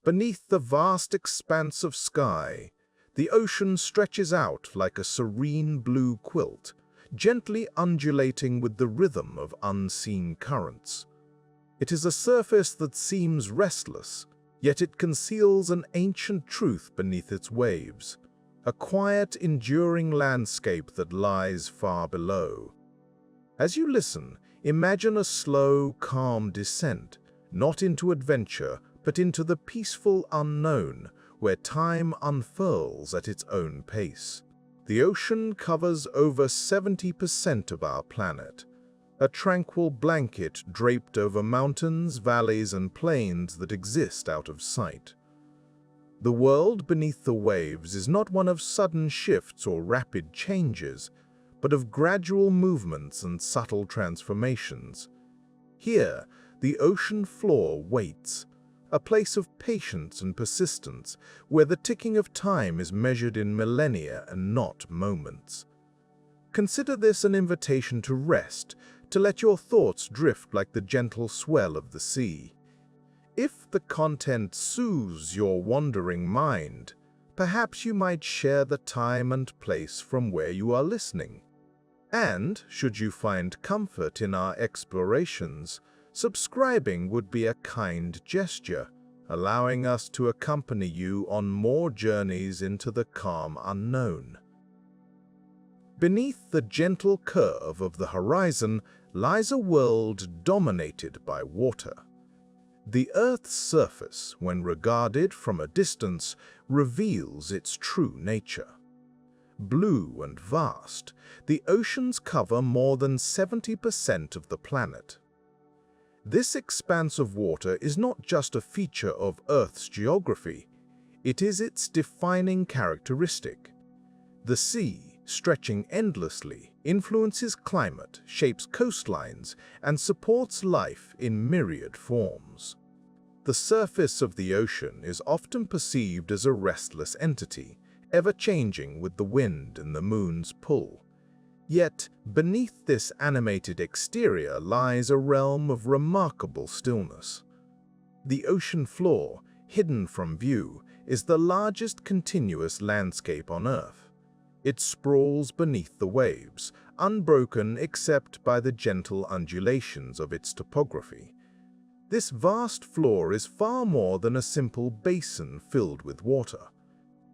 Beneath the vast expanse of sky, the ocean stretches out like a serene blue quilt, gently undulating with the rhythm of unseen currents. It is a surface that seems restless, yet it conceals an ancient truth beneath its waves, a quiet, enduring landscape that lies far below. As you listen, imagine a slow, calm descent, not into adventure, but into the peaceful unknown, where time unfurls at its own pace. The ocean covers over 70% of our planet, a tranquil blanket draped over mountains, valleys, and plains that exist out of sight. The world beneath the waves is not one of sudden shifts or rapid changes, but of gradual movements and subtle transformations. Here, the ocean floor waits, a place of patience and persistence, where the ticking of time is measured in millennia and not moments. Consider this an invitation to rest, to let your thoughts drift like the gentle swell of the sea. If the content soothes your wandering mind, perhaps you might share the time and place from where you are listening. And, should you find comfort in our explorations, subscribing would be a kind gesture, allowing us to accompany you on more journeys into the calm unknown. Beneath the gentle curve of the horizon lies a world dominated by water. The Earth's surface, when regarded from a distance, reveals its true nature. Blue and vast, the oceans cover more than 70% of the planet. This expanse of water is not just a feature of Earth's geography, it is its defining characteristic. The sea, stretching endlessly, influences climate, shapes coastlines, and supports life in myriad forms. The surface of the ocean is often perceived as a restless entity, ever-changing with the wind and the moon's pull. Yet, beneath this animated exterior lies a realm of remarkable stillness. The ocean floor, hidden from view, is the largest continuous landscape on Earth. It sprawls beneath the waves, unbroken except by the gentle undulations of its topography. This vast floor is far more than a simple basin filled with water.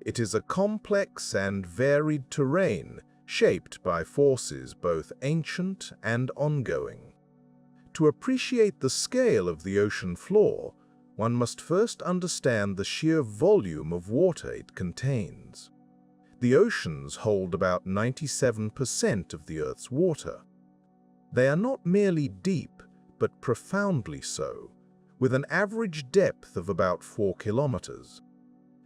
It is a complex and varied terrain, shaped by forces both ancient and ongoing. To appreciate the scale of the ocean floor, one must first understand the sheer volume of water it contains. The oceans hold about 97% of the Earth's water. They are not merely deep, but profoundly so, with an average depth of about 4 kilometers.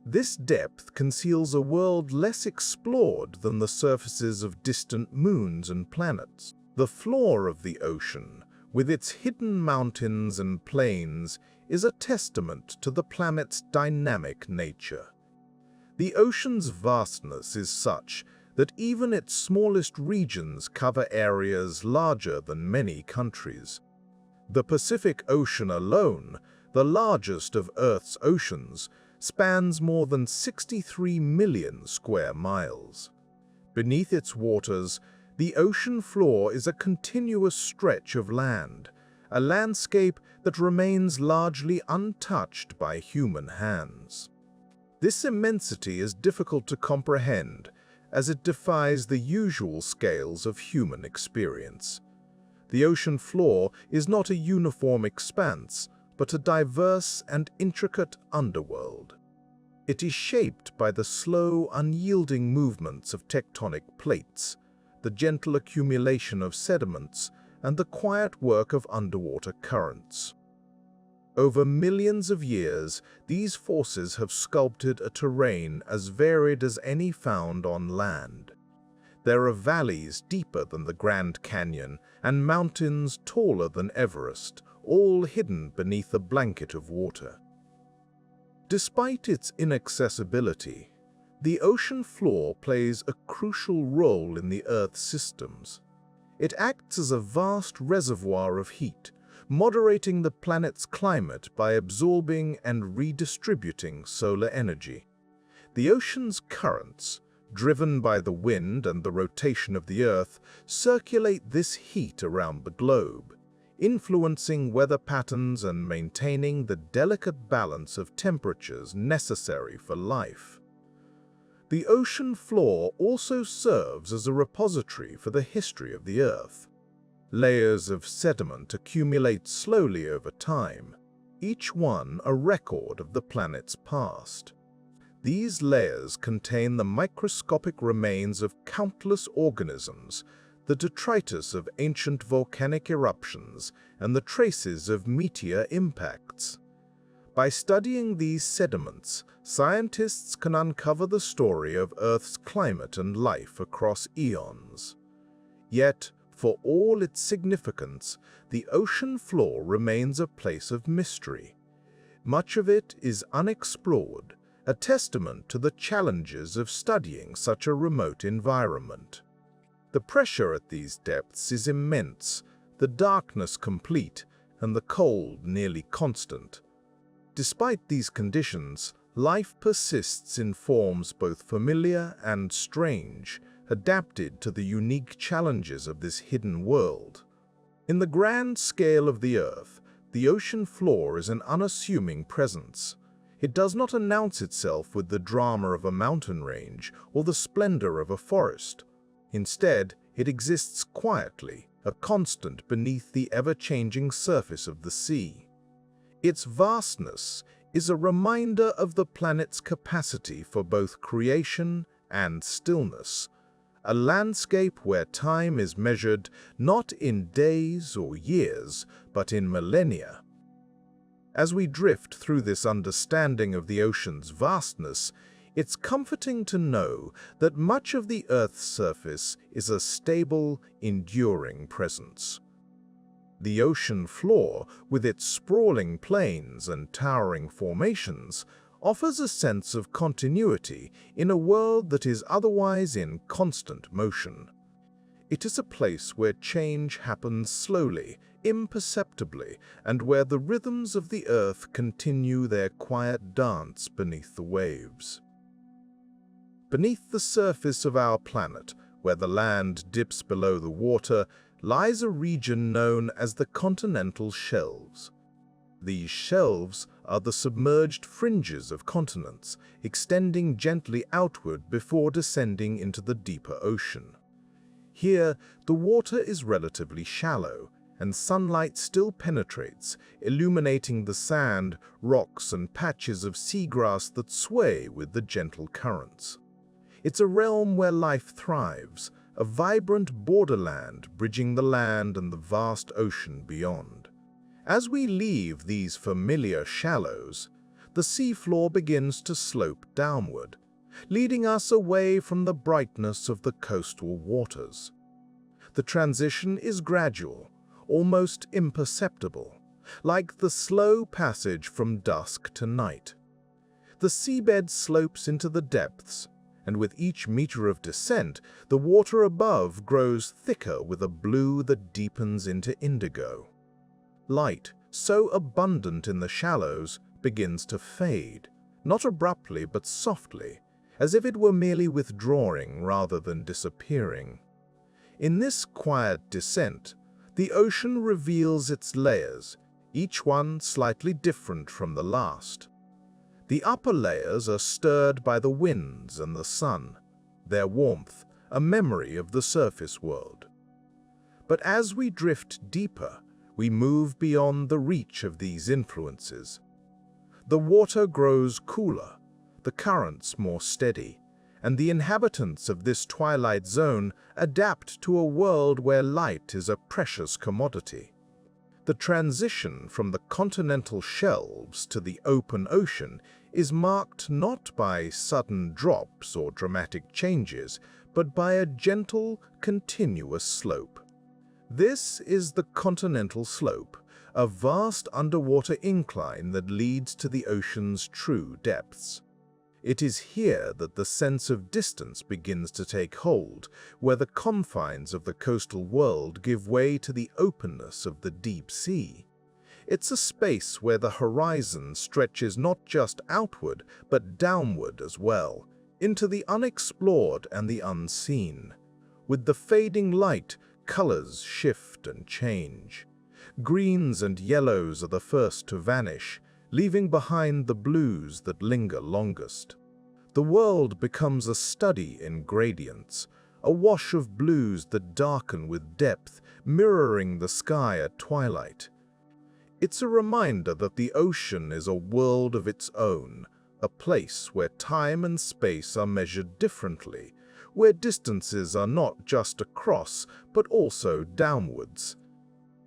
This depth conceals a world less explored than the surfaces of distant moons and planets. The floor of the ocean, with its hidden mountains and plains, is a testament to the planet's dynamic nature. The ocean's vastness is such that even its smallest regions cover areas larger than many countries. The Pacific Ocean alone, the largest of Earth's oceans, spans more than 63 million square miles. Beneath its waters, the ocean floor is a continuous stretch of land, a landscape that remains largely untouched by human hands. This immensity is difficult to comprehend, as it defies the usual scales of human experience. The ocean floor is not a uniform expanse, but a diverse and intricate underworld. It is shaped by the slow, unyielding movements of tectonic plates, the gentle accumulation of sediments, and the quiet work of underwater currents. Over millions of years, these forces have sculpted a terrain as varied as any found on land. There are valleys deeper than the Grand Canyon and mountains taller than Everest, all hidden beneath a blanket of water. Despite its inaccessibility, the ocean floor plays a crucial role in the Earth's systems. It acts as a vast reservoir of heat, moderating the planet's climate by absorbing and redistributing solar energy. The ocean's currents, driven by the wind and the rotation of the Earth, circulate this heat around the globe, influencing weather patterns and maintaining the delicate balance of temperatures necessary for life. The ocean floor also serves as a repository for the history of the Earth. Layers of sediment accumulate slowly over time, each one a record of the planet's past. These layers contain the microscopic remains of countless organisms, the detritus of ancient volcanic eruptions, and the traces of meteor impacts. By studying these sediments, scientists can uncover the story of Earth's climate and life across eons. Yet, for all its significance, the ocean floor remains a place of mystery. Much of it is unexplored, a testament to the challenges of studying such a remote environment. The pressure at these depths is immense, the darkness complete, and the cold nearly constant. Despite these conditions, life persists in forms both familiar and strange, adapted to the unique challenges of this hidden world. In the grand scale of the Earth, the ocean floor is an unassuming presence. It does not announce itself with the drama of a mountain range or the splendor of a forest. Instead, it exists quietly, a constant beneath the ever-changing surface of the sea. Its vastness is a reminder of the planet's capacity for both creation and stillness, a landscape where time is measured not in days or years, but in millennia. As we drift through this understanding of the ocean's vastness, it's comforting to know that much of the Earth's surface is a stable, enduring presence. The ocean floor, with its sprawling plains and towering formations, offers a sense of continuity in a world that is otherwise in constant motion. It is a place where change happens slowly, imperceptibly, and where the rhythms of the Earth continue their quiet dance beneath the waves. Beneath the surface of our planet, where the land dips below the water, lies a region known as the continental shelves. These shelves are the submerged fringes of continents, extending gently outward before descending into the deeper ocean. Here, the water is relatively shallow, and sunlight still penetrates, illuminating the sand, rocks, and patches of seagrass that sway with the gentle currents. It's a realm where life thrives, a vibrant borderland bridging the land and the vast ocean beyond. As we leave these familiar shallows, the seafloor begins to slope downward, leading us away from the brightness of the coastal waters. The transition is gradual, almost imperceptible, like the slow passage from dusk to night. The seabed slopes into the depths, and with each meter of descent, the water above grows thicker with a blue that deepens into indigo. Light, so abundant in the shallows, begins to fade, not abruptly but softly, as if it were merely withdrawing rather than disappearing. In this quiet descent, the ocean reveals its layers, each one slightly different from the last. The upper layers are stirred by the winds and the sun, their warmth a memory of the surface world. But as we drift deeper, we move beyond the reach of these influences. The water grows cooler, the currents more steady, and the inhabitants of this twilight zone adapt to a world where light is a precious commodity. The transition from the continental shelves to the open ocean is marked not by sudden drops or dramatic changes, but by a gentle, continuous slope. This is the continental slope, a vast underwater incline that leads to the ocean's true depths. It is here that the sense of distance begins to take hold, where the confines of the coastal world give way to the openness of the deep sea. It's a space where the horizon stretches not just outward, but downward as well, into the unexplored and the unseen. With the fading light, colors shift and change. Greens and yellows are the first to vanish, leaving behind the blues that linger longest. The world becomes a study in gradients, a wash of blues that darken with depth, mirroring the sky at twilight. It's a reminder that the ocean is a world of its own, a place where time and space are measured differently, where distances are not just across, but also downwards.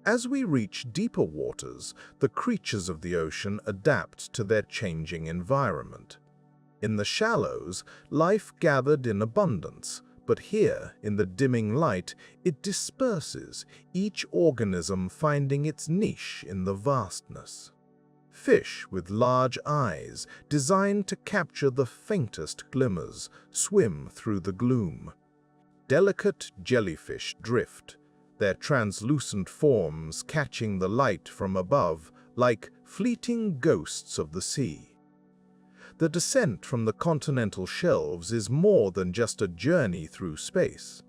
As we reach deeper waters, the creatures of the ocean adapt to their changing environment. In the shallows, life gathered in abundance, but here, in the dimming light, it disperses, each organism finding its niche in the vastness. Fish with large eyes, designed to capture the faintest glimmers, swim through the gloom. Delicate jellyfish drift, their translucent forms catching the light from above like fleeting ghosts of the sea. The descent from the continental shelves is more than just a journey through space.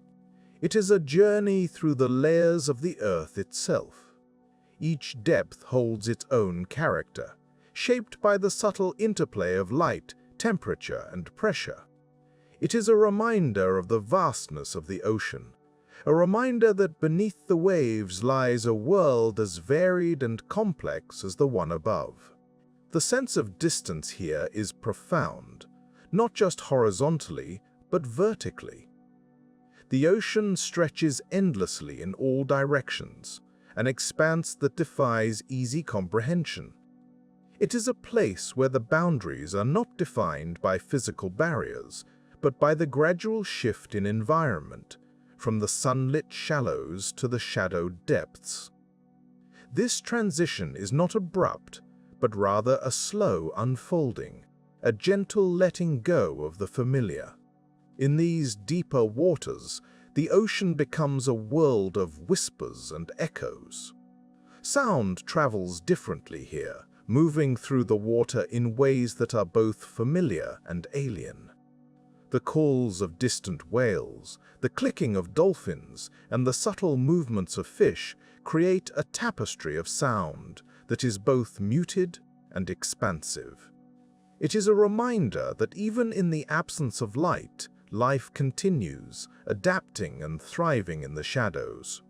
It is a journey through the layers of the Earth itself. Each depth holds its own character, shaped by the subtle interplay of light, temperature, and pressure. It is a reminder of the vastness of the ocean, a reminder that beneath the waves lies a world as varied and complex as the one above. The sense of distance here is profound, not just horizontally, but vertically. The ocean stretches endlessly in all directions, an expanse that defies easy comprehension. It is a place where the boundaries are not defined by physical barriers, but by the gradual shift in environment, from the sunlit shallows to the shadowed depths. This transition is not abrupt, but rather a slow unfolding, a gentle letting go of the familiar. In these deeper waters, the ocean becomes a world of whispers and echoes. Sound travels differently here, moving through the water in ways that are both familiar and alien. The calls of distant whales, the clicking of dolphins, and the subtle movements of fish create a tapestry of sound that is both muted and expansive. It is a reminder that even in the absence of light, life continues, adapting and thriving in the shadows.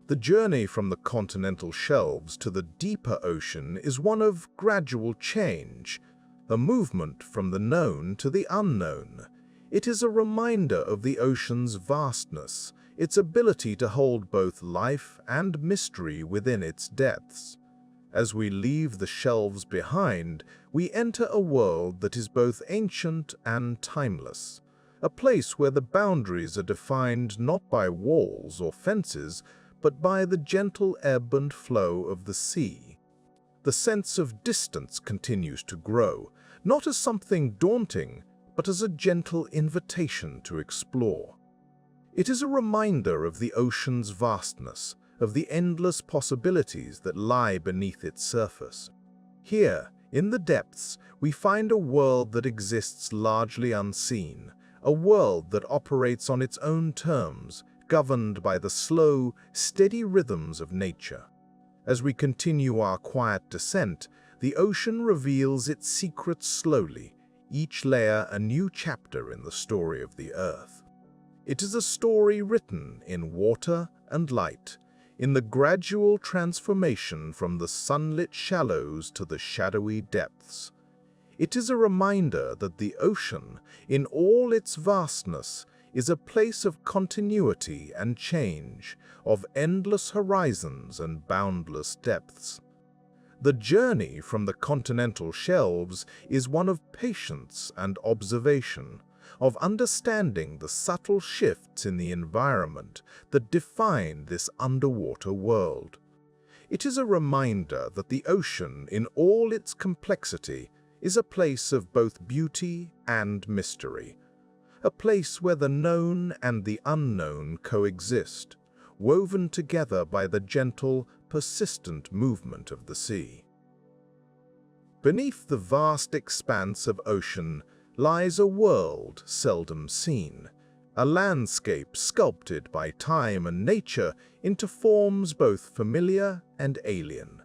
The journey from the continental shelves to the deeper ocean is one of gradual change, a movement from the known to the unknown. It is a reminder of the ocean's vastness, its ability to hold both life and mystery within its depths. As we leave the shelves behind, we enter a world that is both ancient and timeless, a place where the boundaries are defined not by walls or fences, but by the gentle ebb and flow of the sea. The sense of distance continues to grow, not as something daunting, but as a gentle invitation to explore. It is a reminder of the ocean's vastness, of the endless possibilities that lie beneath its surface. Here, in the depths, we find a world that exists largely unseen, a world that operates on its own terms, governed by the slow, steady rhythms of nature. As we continue our quiet descent, the ocean reveals its secrets slowly, each layer a new chapter in the story of the Earth. It is a story written in water and light, in the gradual transformation from the sunlit shallows to the shadowy depths. It is a reminder that the ocean, in all its vastness, is a place of continuity and change, of endless horizons and boundless depths. The journey from the continental shelves is one of patience and observation, of understanding the subtle shifts in the environment that define this underwater world. It is a reminder that the ocean, in all its complexity, is a place of both beauty and mystery, a place where the known and the unknown coexist, woven together by the gentle, persistent movement of the sea. Beneath the vast expanse of ocean lies a world seldom seen, a landscape sculpted by time and nature into forms both familiar and alien.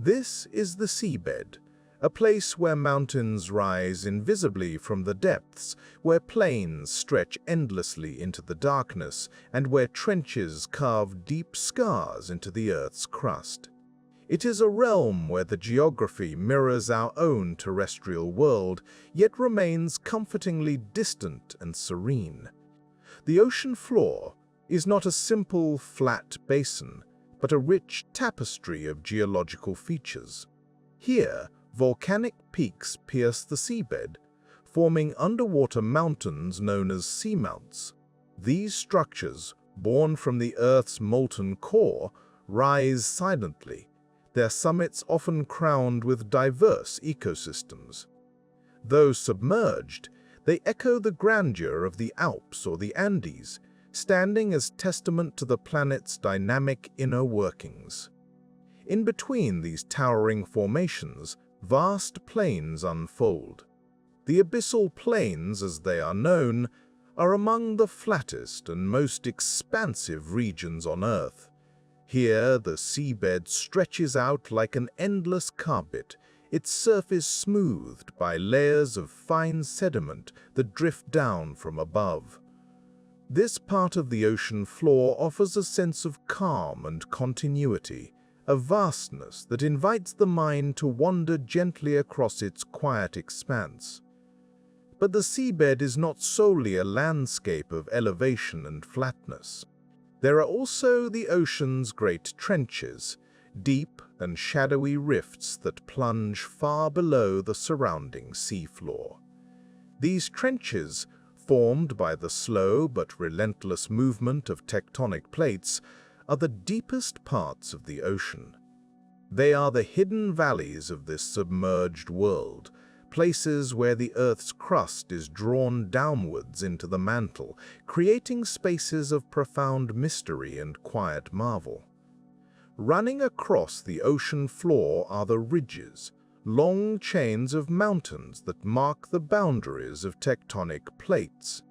This is the seabed, a place where mountains rise invisibly from the depths, where plains stretch endlessly into the darkness, and where trenches carve deep scars into the Earth's crust. It is a realm where the geography mirrors our own terrestrial world, yet remains comfortingly distant and serene. The ocean floor is not a simple, flat basin, but a rich tapestry of geological features. Here, volcanic peaks pierce the seabed, forming underwater mountains known as seamounts. These structures, born from the Earth's molten core, rise silently, their summits often crowned with diverse ecosystems. Though submerged, they echo the grandeur of the Alps or the Andes, standing as testament to the planet's dynamic inner workings. In between these towering formations, vast plains unfold. The abyssal plains, as they are known, are among the flattest and most expansive regions on Earth. Here, the seabed stretches out like an endless carpet, its surface smoothed by layers of fine sediment that drift down from above. This part of the ocean floor offers a sense of calm and continuity, a vastness that invites the mind to wander gently across its quiet expanse. But the seabed is not solely a landscape of elevation and flatness. There are also the ocean's great trenches, deep and shadowy rifts that plunge far below the surrounding seafloor. These trenches, formed by the slow but relentless movement of tectonic plates, are the deepest parts of the ocean. They are the hidden valleys of this submerged world, places where the Earth's crust is drawn downwards into the mantle, creating spaces of profound mystery and quiet marvel. Running across the ocean floor are the ridges, long chains of mountains that mark the boundaries of tectonic plates.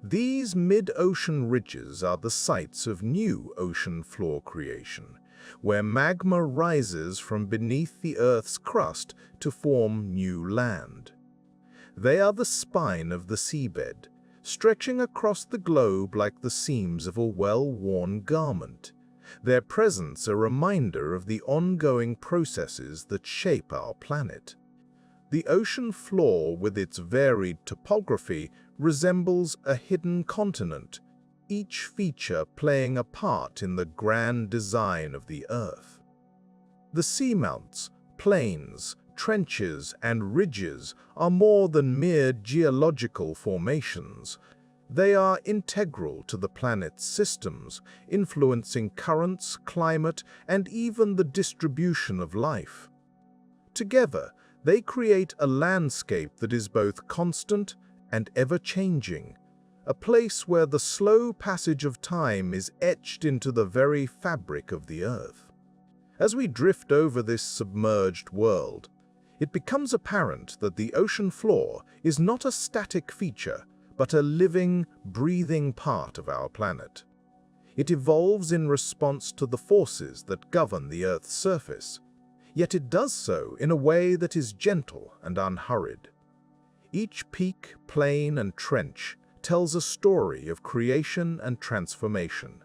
These mid-ocean ridges are the sites of new ocean floor creation, where magma rises from beneath the Earth's crust to form new land. They are the spine of the seabed, stretching across the globe like the seams of a well-worn garment. Their presence a reminder of the ongoing processes that shape our planet. The ocean floor, with its varied topography, resembles a hidden continent, each feature playing a part in the grand design of the Earth. The seamounts, plains, trenches, and ridges are more than mere geological formations. They are integral to the planet's systems, influencing currents, climate, and even the distribution of life. Together, they create a landscape that is both constant and ever-changing, a place where the slow passage of time is etched into the very fabric of the Earth. As we drift over this submerged world, it becomes apparent that the ocean floor is not a static feature, but a living, breathing part of our planet. It evolves in response to the forces that govern the Earth's surface, yet it does so in a way that is gentle and unhurried. Each peak, plain, and trench tells a story of creation and transformation,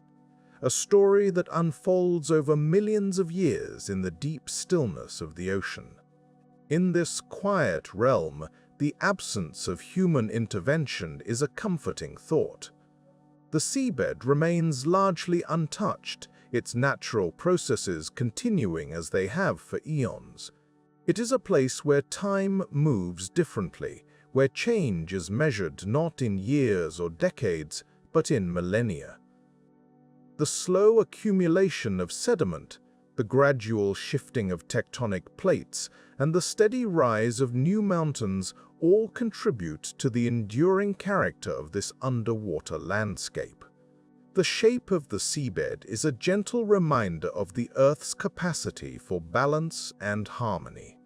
a story that unfolds over millions of years in the deep stillness of the ocean. In this quiet realm, the absence of human intervention is a comforting thought. The seabed remains largely untouched, its natural processes continuing as they have for eons. It is a place where time moves differently, where change is measured not in years or decades, but in millennia. The slow accumulation of sediment, the gradual shifting of tectonic plates, and the steady rise of new mountains all contribute to the enduring character of this underwater landscape. The shape of the seabed is a gentle reminder of the Earth's capacity for balance and harmony.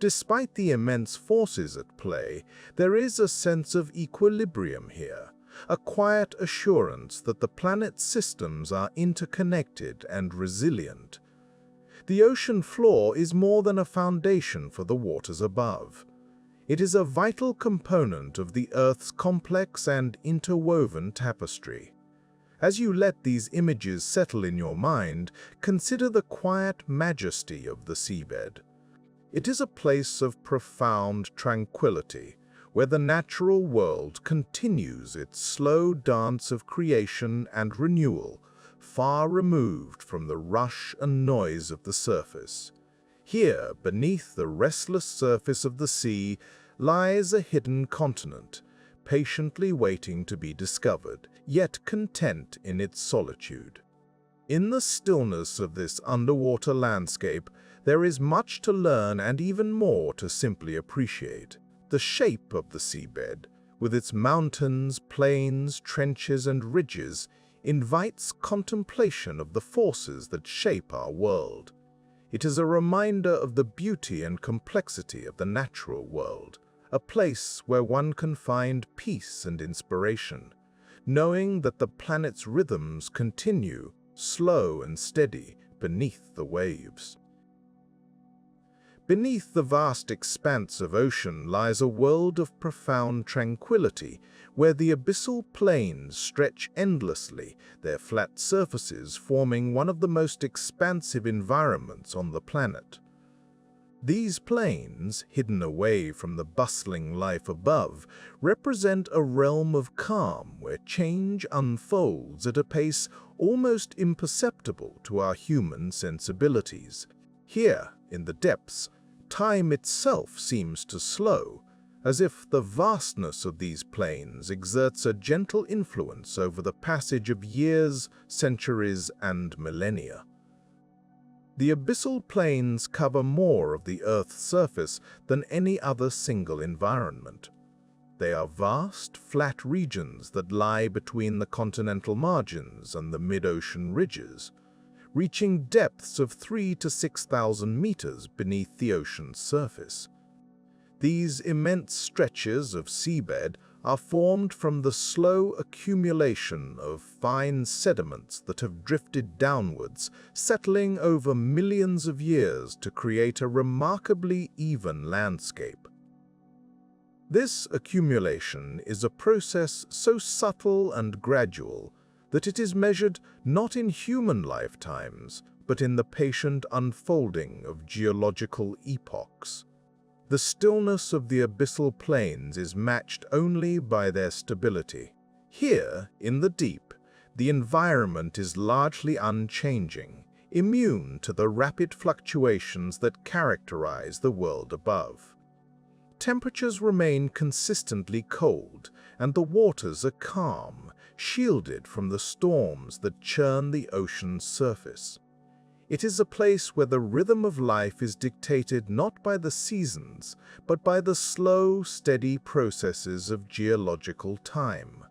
Despite the immense forces at play, there is a sense of equilibrium here, a quiet assurance that the planet's systems are interconnected and resilient. The ocean floor is more than a foundation for the waters above. It is a vital component of the Earth's complex and interwoven tapestry. As you let these images settle in your mind, consider the quiet majesty of the seabed. It is a place of profound tranquility, where the natural world continues its slow dance of creation and renewal, far removed from the rush and noise of the surface. Here, beneath the restless surface of the sea, lies a hidden continent, patiently waiting to be discovered, yet content in its solitude. In the stillness of this underwater landscape, there is much to learn and even more to simply appreciate. The shape of the seabed, with its mountains, plains, trenches, and ridges, invites contemplation of the forces that shape our world. It is a reminder of the beauty and complexity of the natural world, a place where one can find peace and inspiration, knowing that the planet's rhythms continue, slow and steady, beneath the waves. Beneath the vast expanse of ocean lies a world of profound tranquility, where the abyssal plains stretch endlessly, their flat surfaces forming one of the most expansive environments on the planet. These plains, hidden away from the bustling life above, represent a realm of calm where change unfolds at a pace almost imperceptible to our human sensibilities. Here, in the depths, time itself seems to slow, as if the vastness of these plains exerts a gentle influence over the passage of years, centuries, and millennia. The abyssal plains cover more of the Earth's surface than any other single environment. They are vast, flat regions that lie between the continental margins and the mid-ocean ridges, reaching depths of 3,000 to 6,000 meters beneath the ocean's surface. These immense stretches of seabed are formed from the slow accumulation of fine sediments that have drifted downwards, settling over millions of years to create a remarkably even landscape. This accumulation is a process so subtle and gradual that it is measured not in human lifetimes, but in the patient unfolding of geological epochs. The stillness of the abyssal plains is matched only by their stability. Here, in the deep, the environment is largely unchanging, immune to the rapid fluctuations that characterize the world above. Temperatures remain consistently cold, and the waters are calm, shielded from the storms that churn the ocean's surface. It is a place where the rhythm of life is dictated not by the seasons, but by the slow, steady processes of geological time.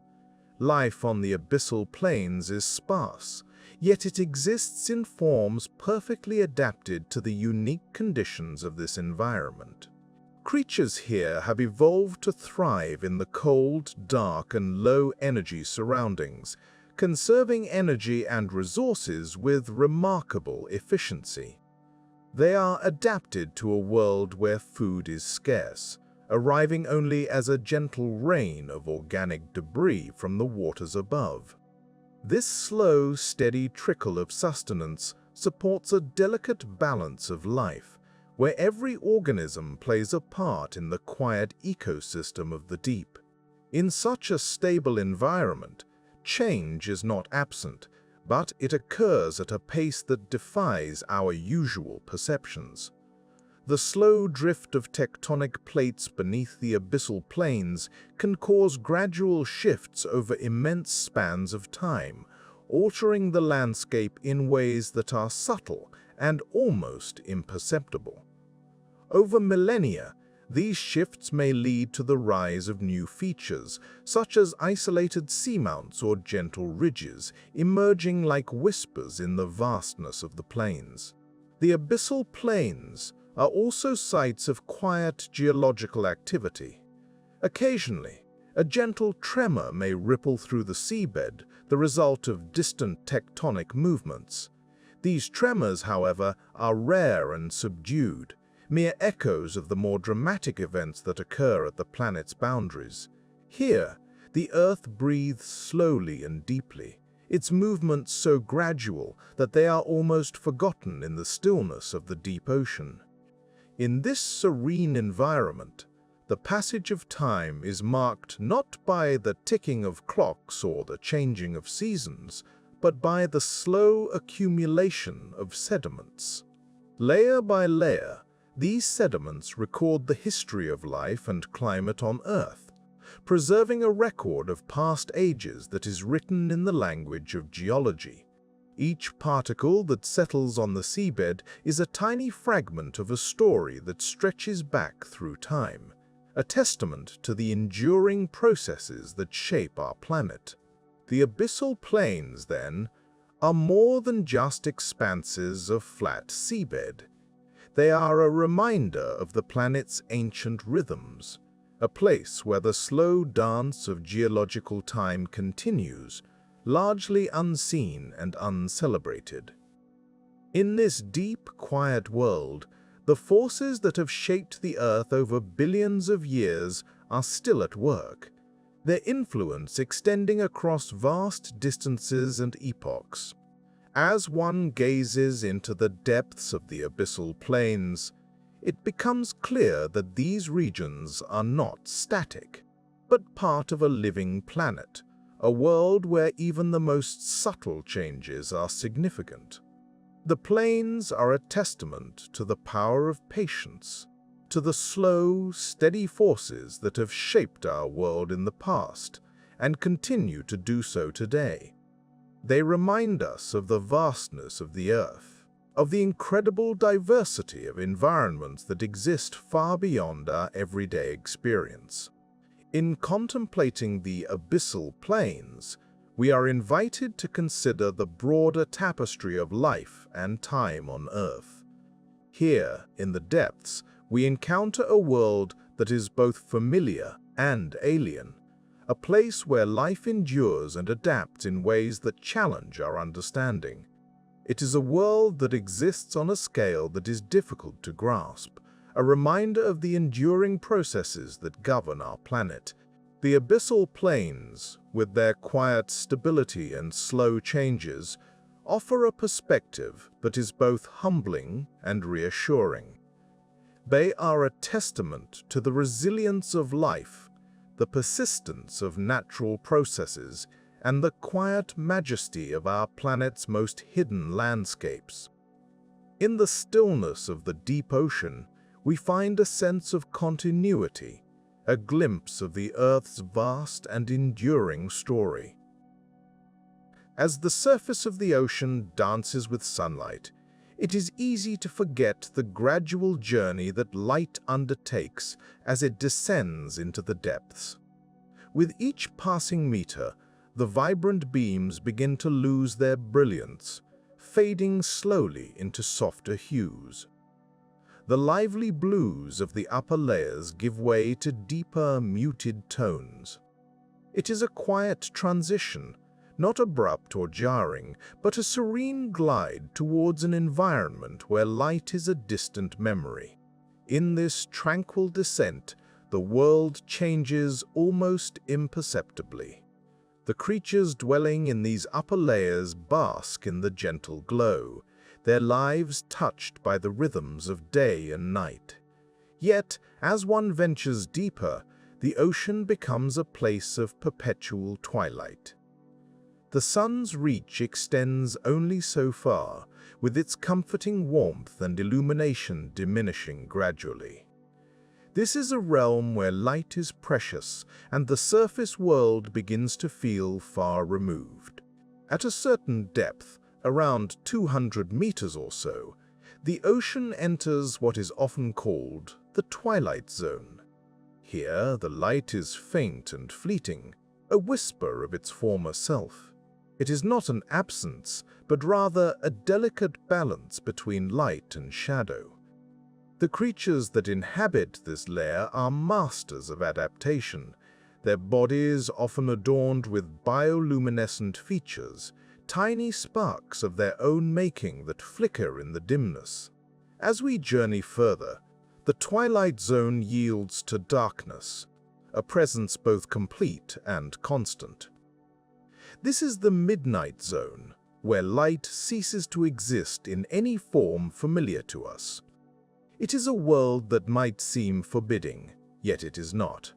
Life on the abyssal plains is sparse, yet it exists in forms perfectly adapted to the unique conditions of this environment. Creatures here have evolved to thrive in the cold, dark, and low-energy surroundings, conserving energy and resources with remarkable efficiency. They are adapted to a world where food is scarce, arriving only as a gentle rain of organic debris from the waters above. This slow, steady trickle of sustenance supports a delicate balance of life, where every organism plays a part in the quiet ecosystem of the deep. In such a stable environment, change is not absent, but it occurs at a pace that defies our usual perceptions. The slow drift of tectonic plates beneath the abyssal plains can cause gradual shifts over immense spans of time, altering the landscape in ways that are subtle and almost imperceptible. Over millennia, These shifts may lead to the rise of new features, such as isolated seamounts or gentle ridges, emerging like whispers in the vastness of the plains. The abyssal plains are also sites of quiet geological activity. Occasionally, a gentle tremor may ripple through the seabed, the result of distant tectonic movements. These tremors, however, are rare and subdued, mere echoes of the more dramatic events that occur at the planet's boundaries. Here, the Earth breathes slowly and deeply, its movements so gradual that they are almost forgotten in the stillness of the deep ocean. In this serene environment, the passage of time is marked not by the ticking of clocks or the changing of seasons, but by the slow accumulation of sediments. Layer by layer, these sediments record the history of life and climate on Earth, preserving a record of past ages that is written in the language of geology. Each particle that settles on the seabed is a tiny fragment of a story that stretches back through time, a testament to the enduring processes that shape our planet. The abyssal plains, then, are more than just expanses of flat seabed. They are a reminder of the planet's ancient rhythms, a place where the slow dance of geological time continues, largely unseen and uncelebrated. In this deep, quiet world, the forces that have shaped the Earth over billions of years are still at work, their influence extending across vast distances and epochs. As one gazes into the depths of the abyssal plains, it becomes clear that these regions are not static, but part of a living planet, a world where even the most subtle changes are significant. The plains are a testament to the power of patience, to the slow, steady forces that have shaped our world in the past and continue to do so today. They remind us of the vastness of the Earth, of the incredible diversity of environments that exist far beyond our everyday experience. In contemplating the abyssal plains, we are invited to consider the broader tapestry of life and time on Earth. Here, in the depths, we encounter a world that is both familiar and alien, a place where life endures and adapts in ways that challenge our understanding. It is a world that exists on a scale that is difficult to grasp, a reminder of the enduring processes that govern our planet. The abyssal plains, with their quiet stability and slow changes, offer a perspective that is both humbling and reassuring. They are a testament to the resilience of life, the persistence of natural processes, and the quiet majesty of our planet's most hidden landscapes. In the stillness of the deep ocean, we find a sense of continuity, a glimpse of the Earth's vast and enduring story. As the surface of the ocean dances with sunlight, it is easy to forget the gradual journey that light undertakes as it descends into the depths. With each passing meter, the vibrant beams begin to lose their brilliance, fading slowly into softer hues. The lively blues of the upper layers give way to deeper, muted tones. It is a quiet transition, not abrupt or jarring, but a serene glide towards an environment where light is a distant memory. In this tranquil descent, the world changes almost imperceptibly. The creatures dwelling in these upper layers bask in the gentle glow, their lives touched by the rhythms of day and night. Yet, as one ventures deeper, the ocean becomes a place of perpetual twilight. The sun's reach extends only so far, with its comforting warmth and illumination diminishing gradually. This is a realm where light is precious and the surface world begins to feel far removed. At a certain depth, around 200 meters or so, the ocean enters what is often called the twilight zone. Here, the light is faint and fleeting, a whisper of its former self. It is not an absence, but rather a delicate balance between light and shadow. The creatures that inhabit this layer are masters of adaptation, their bodies often adorned with bioluminescent features, tiny sparks of their own making that flicker in the dimness. As we journey further, the twilight zone yields to darkness, a presence both complete and constant. This is the midnight zone, where light ceases to exist in any form familiar to us. It is a world that might seem forbidding, yet it is not.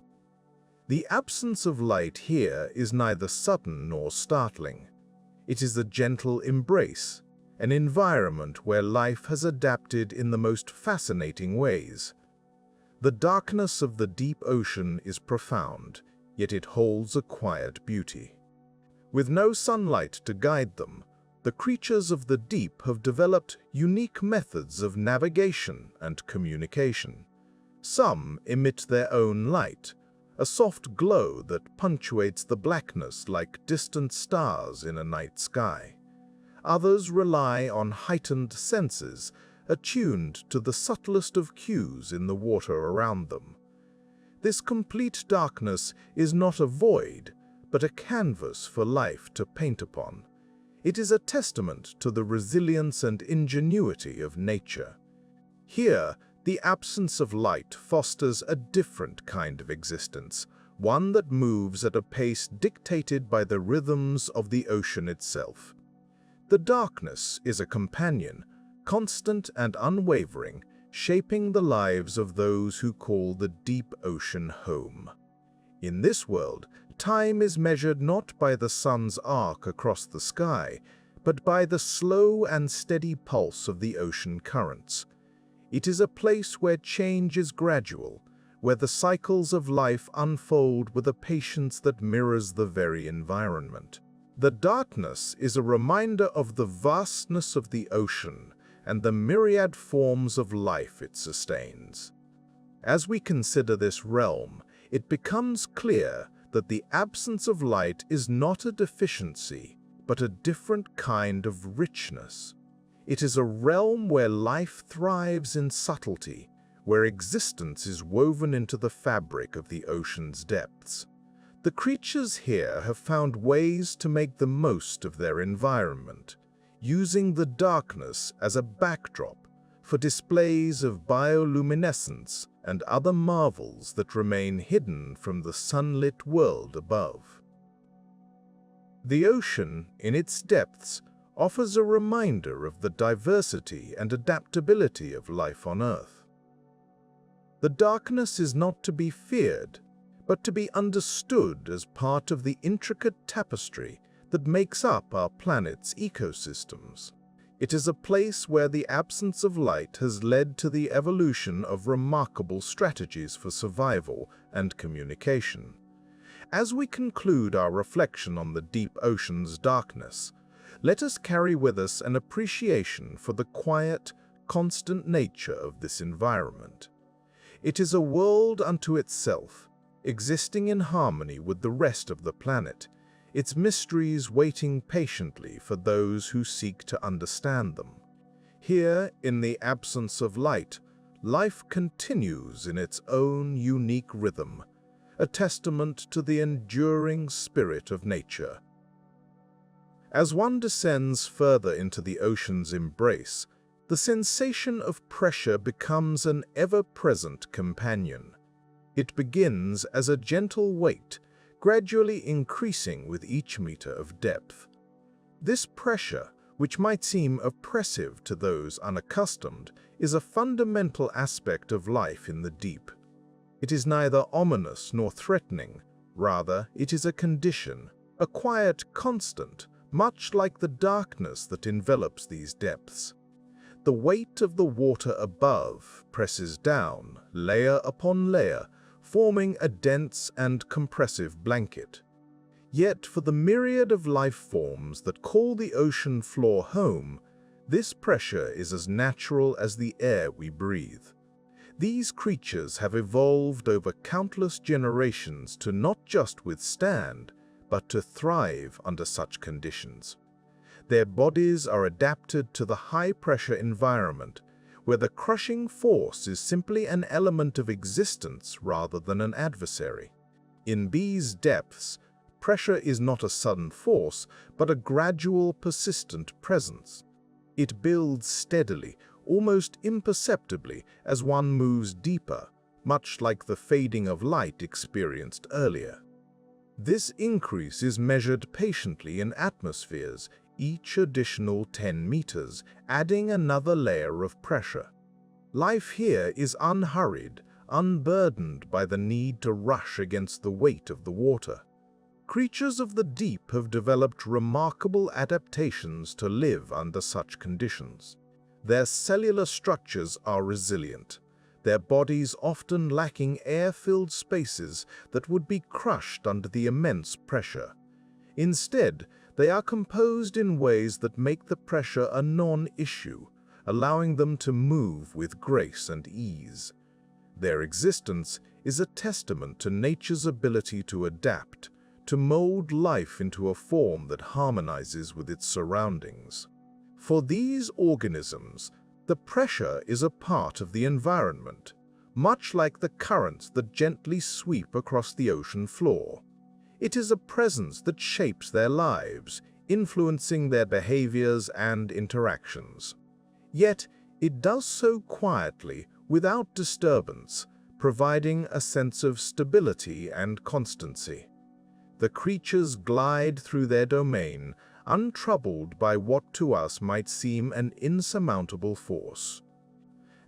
The absence of light here is neither sudden nor startling. It is a gentle embrace, an environment where life has adapted in the most fascinating ways. The darkness of the deep ocean is profound, yet it holds a quiet beauty. With no sunlight to guide them, the creatures of the deep have developed unique methods of navigation and communication. Some emit their own light, a soft glow that punctuates the blackness like distant stars in a night sky. Others rely on heightened senses, attuned to the subtlest of cues in the water around them. This complete darkness is not a void, but a canvas for life to paint upon. It is a testament to the resilience and ingenuity of nature. Here, the absence of light fosters a different kind of existence, one that moves at a pace dictated by the rhythms of the ocean itself. The darkness is a companion, constant and unwavering, shaping the lives of those who call the deep ocean home. In this world, time is measured not by the sun's arc across the sky, but by the slow and steady pulse of the ocean currents. It is a place where change is gradual, where the cycles of life unfold with a patience that mirrors the very environment. The darkness is a reminder of the vastness of the ocean and the myriad forms of life it sustains. As we consider this realm, it becomes clear that the absence of light is not a deficiency, but a different kind of richness. It is a realm where life thrives in subtlety, where existence is woven into the fabric of the ocean's depths. The creatures here have found ways to make the most of their environment, using the darkness as a backdrop for displays of bioluminescence and other marvels that remain hidden from the sunlit world above. The ocean, in its depths, offers a reminder of the diversity and adaptability of life on Earth. The darkness is not to be feared, but to be understood as part of the intricate tapestry that makes up our planet's ecosystems. It is a place where the absence of light has led to the evolution of remarkable strategies for survival and communication. As we conclude our reflection on the deep ocean's darkness, let us carry with us an appreciation for the quiet, constant nature of this environment. It is a world unto itself, existing in harmony with the rest of the planet, its mysteries waiting patiently for those who seek to understand them. Here, in the absence of light, life continues in its own unique rhythm, a testament to the enduring spirit of nature. As one descends further into the ocean's embrace, the sensation of pressure becomes an ever-present companion. It begins as a gentle weight, gradually increasing with each meter of depth. This pressure, which might seem oppressive to those unaccustomed, is a fundamental aspect of life in the deep. It is neither ominous nor threatening, rather it is a condition, a quiet constant, much like the darkness that envelops these depths. The weight of the water above presses down, layer upon layer, forming a dense and compressive blanket. Yet for the myriad of life forms that call the ocean floor home, this pressure is as natural as the air we breathe. These creatures have evolved over countless generations to not just withstand, but to thrive under such conditions. Their bodies are adapted to the high-pressure environment, where the crushing force is simply an element of existence rather than an adversary. In these depths, pressure is not a sudden force, but a gradual, persistent presence. It builds steadily, almost imperceptibly, as one moves deeper, much like the fading of light experienced earlier. This increase is measured patiently in atmospheres, each additional 10 meters, adding another layer of pressure. Life here is unhurried, unburdened by the need to rush against the weight of the water. Creatures of the deep have developed remarkable adaptations to live under such conditions. Their cellular structures are resilient, their bodies often lacking air-filled spaces that would be crushed under the immense pressure. Instead, they are composed in ways that make the pressure a non-issue, allowing them to move with grace and ease. Their existence is a testament to nature's ability to adapt, to mold life into a form that harmonizes with its surroundings. For these organisms, the pressure is a part of the environment, much like the currents that gently sweep across the ocean floor. It is a presence that shapes their lives, influencing their behaviors and interactions. Yet, it does so quietly, without disturbance, providing a sense of stability and constancy. The creatures glide through their domain, untroubled by what to us might seem an insurmountable force.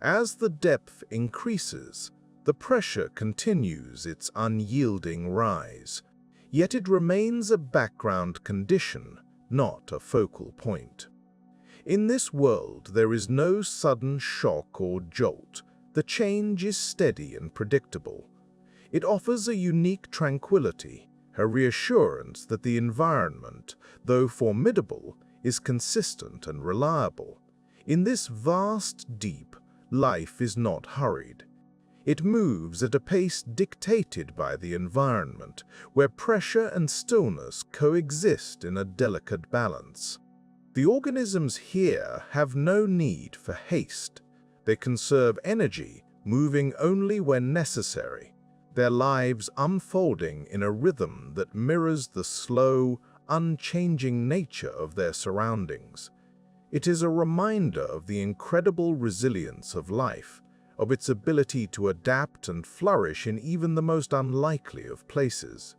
As the depth increases, the pressure continues its unyielding rise, yet it remains a background condition, not a focal point. In this world, there is no sudden shock or jolt. The change is steady and predictable. It offers a unique tranquility, a reassurance that the environment, though formidable, is consistent and reliable. In this vast deep, life is not hurried. It moves at a pace dictated by the environment, where pressure and stillness coexist in a delicate balance. The organisms here have no need for haste. They conserve energy, moving only when necessary, their lives unfolding in a rhythm that mirrors the slow, unchanging nature of their surroundings. It is a reminder of the incredible resilience of life, of its ability to adapt and flourish in even the most unlikely of places.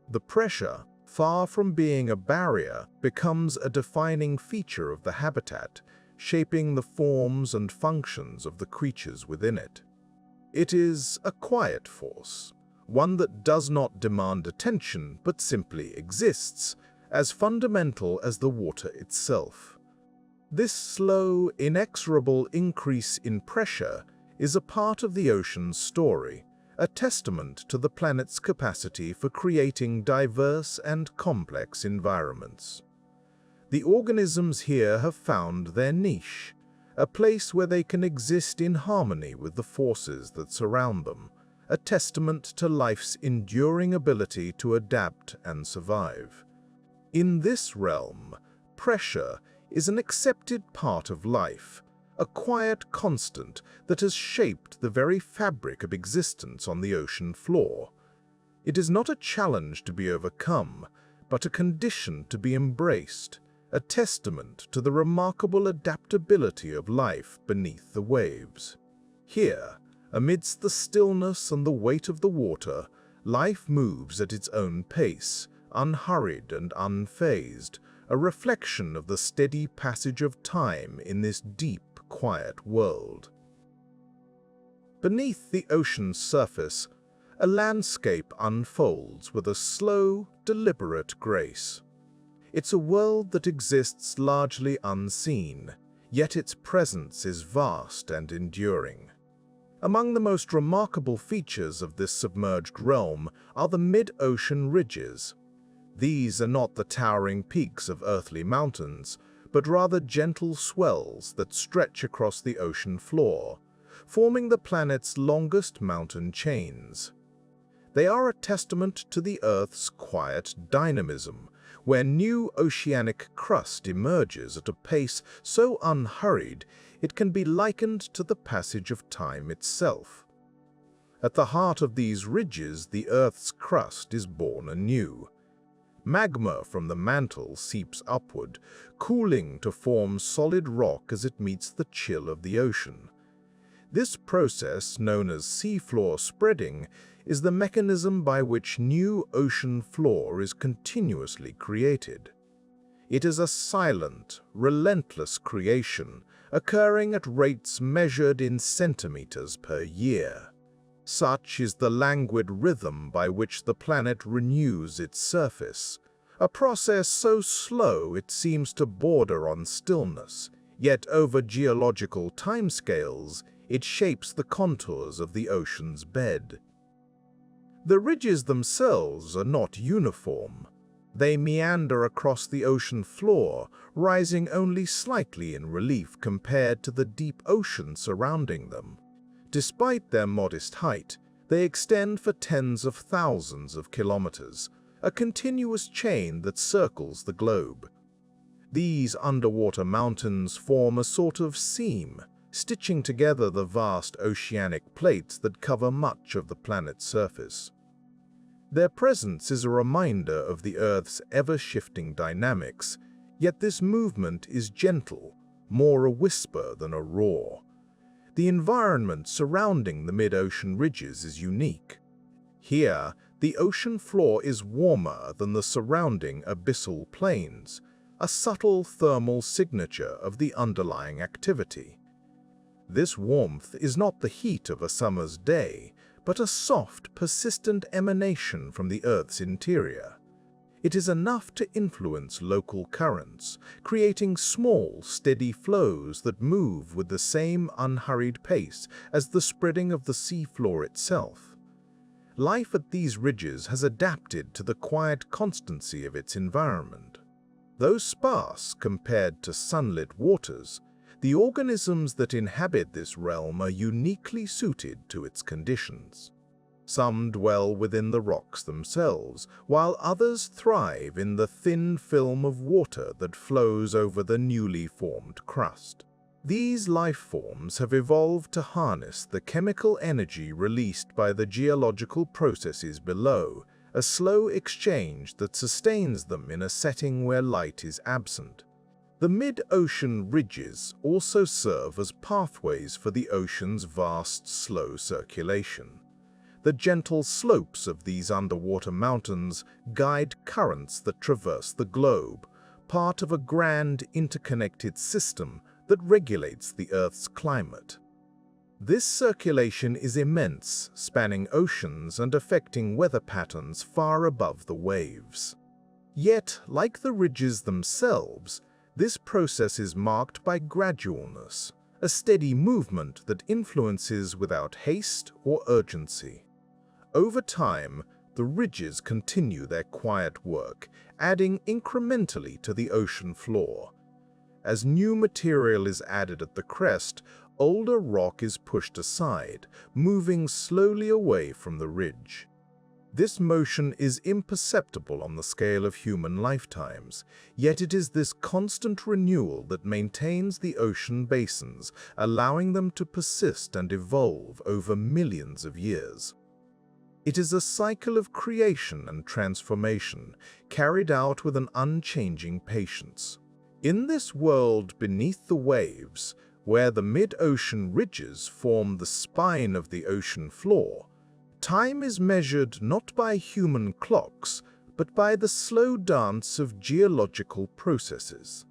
The pressure, far from being a barrier, becomes a defining feature of the habitat, shaping the forms and functions of the creatures within it. It is a quiet force, one that does not demand attention but simply exists, as fundamental as the water itself. This slow, inexorable increase in pressure is a part of the ocean's story, a testament to the planet's capacity for creating diverse and complex environments. The organisms here have found their niche, a place where they can exist in harmony with the forces that surround them, a testament to life's enduring ability to adapt and survive. In this realm, pressure is an accepted part of life, a quiet constant that has shaped the very fabric of existence on the ocean floor. It is not a challenge to be overcome, but a condition to be embraced, a testament to the remarkable adaptability of life beneath the waves. Here, amidst the stillness and the weight of the water, life moves at its own pace, unhurried and unfazed, a reflection of the steady passage of time in this deep, quiet world. Beneath the ocean's surface, a landscape unfolds with a slow, deliberate grace. It's a world that exists largely unseen, yet its presence is vast and enduring. Among the most remarkable features of this submerged realm are the mid-ocean ridges. These are not the towering peaks of earthly mountains, but rather gentle swells that stretch across the ocean floor, forming the planet's longest mountain chains. They are a testament to the Earth's quiet dynamism, where new oceanic crust emerges at a pace so unhurried it can be likened to the passage of time itself. At the heart of these ridges, the Earth's crust is born anew. Magma from the mantle seeps upward, cooling to form solid rock as it meets the chill of the ocean. This process, known as seafloor spreading, is the mechanism by which new ocean floor is continuously created. It is a silent, relentless creation, occurring at rates measured in centimeters per year. Such is the languid rhythm by which the planet renews its surface, a process so slow it seems to border on stillness, yet over geological timescales it shapes the contours of the ocean's bed. The ridges themselves are not uniform. They meander across the ocean floor, rising only slightly in relief compared to the deep ocean surrounding them. Despite their modest height, they extend for tens of thousands of kilometers, a continuous chain that circles the globe. These underwater mountains form a sort of seam, stitching together the vast oceanic plates that cover much of the planet's surface. Their presence is a reminder of the Earth's ever-shifting dynamics, yet this movement is gentle, more a whisper than a roar. The environment surrounding the mid-ocean ridges is unique. Here, the ocean floor is warmer than the surrounding abyssal plains, a subtle thermal signature of the underlying activity. This warmth is not the heat of a summer's day, but a soft, persistent emanation from the Earth's interior. It is enough to influence local currents, creating small, steady flows that move with the same unhurried pace as the spreading of the seafloor itself. Life at these ridges has adapted to the quiet constancy of its environment. Though sparse compared to sunlit waters, the organisms that inhabit this realm are uniquely suited to its conditions. Some dwell within the rocks themselves, while others thrive in the thin film of water that flows over the newly formed crust. These life forms have evolved to harness the chemical energy released by the geological processes below, a slow exchange that sustains them in a setting where light is absent. The mid-ocean ridges also serve as pathways for the ocean's vast, slow circulation. The gentle slopes of these underwater mountains guide currents that traverse the globe, part of a grand interconnected system that regulates the Earth's climate. This circulation is immense, spanning oceans and affecting weather patterns far above the waves. Yet, like the ridges themselves, this process is marked by gradualness, a steady movement that influences without haste or urgency. Over time, the ridges continue their quiet work, adding incrementally to the ocean floor. As new material is added at the crest, older rock is pushed aside, moving slowly away from the ridge. This motion is imperceptible on the scale of human lifetimes, yet it is this constant renewal that maintains the ocean basins, allowing them to persist and evolve over millions of years. It is a cycle of creation and transformation, carried out with an unchanging patience. In this world beneath the waves, where the mid-ocean ridges form the spine of the ocean floor, time is measured not by human clocks, but by the slow dance of geological processes.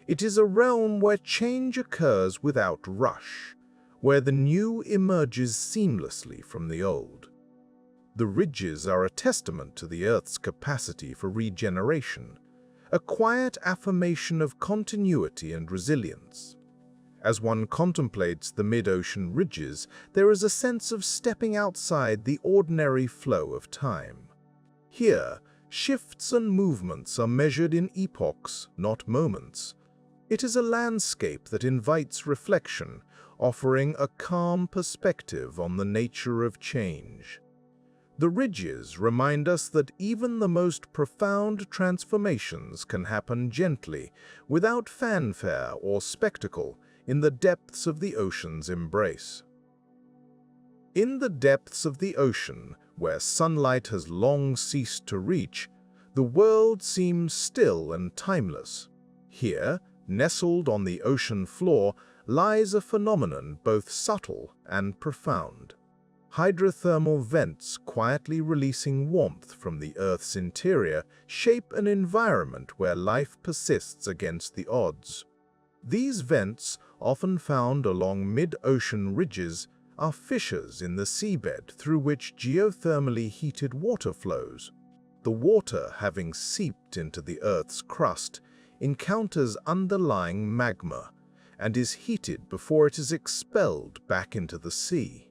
It is a realm where change occurs without rush, where the new emerges seamlessly from the old. The ridges are a testament to the Earth's capacity for regeneration, a quiet affirmation of continuity and resilience. As one contemplates the mid-ocean ridges, there is a sense of stepping outside the ordinary flow of time. Here, shifts and movements are measured in epochs, not moments. It is a landscape that invites reflection, offering a calm perspective on the nature of change. The ridges remind us that even the most profound transformations can happen gently, without fanfare or spectacle, in the depths of the ocean's embrace. In the depths of the ocean, where sunlight has long ceased to reach, the world seems still and timeless. Here, nestled on the ocean floor, lies a phenomenon both subtle and profound. Hydrothermal vents quietly releasing warmth from the Earth's interior shape an environment where life persists against the odds. These vents, often found along mid-ocean ridges, are fissures in the seabed through which geothermally heated water flows. The water, having seeped into the Earth's crust, encounters underlying magma and is heated before it is expelled back into the sea.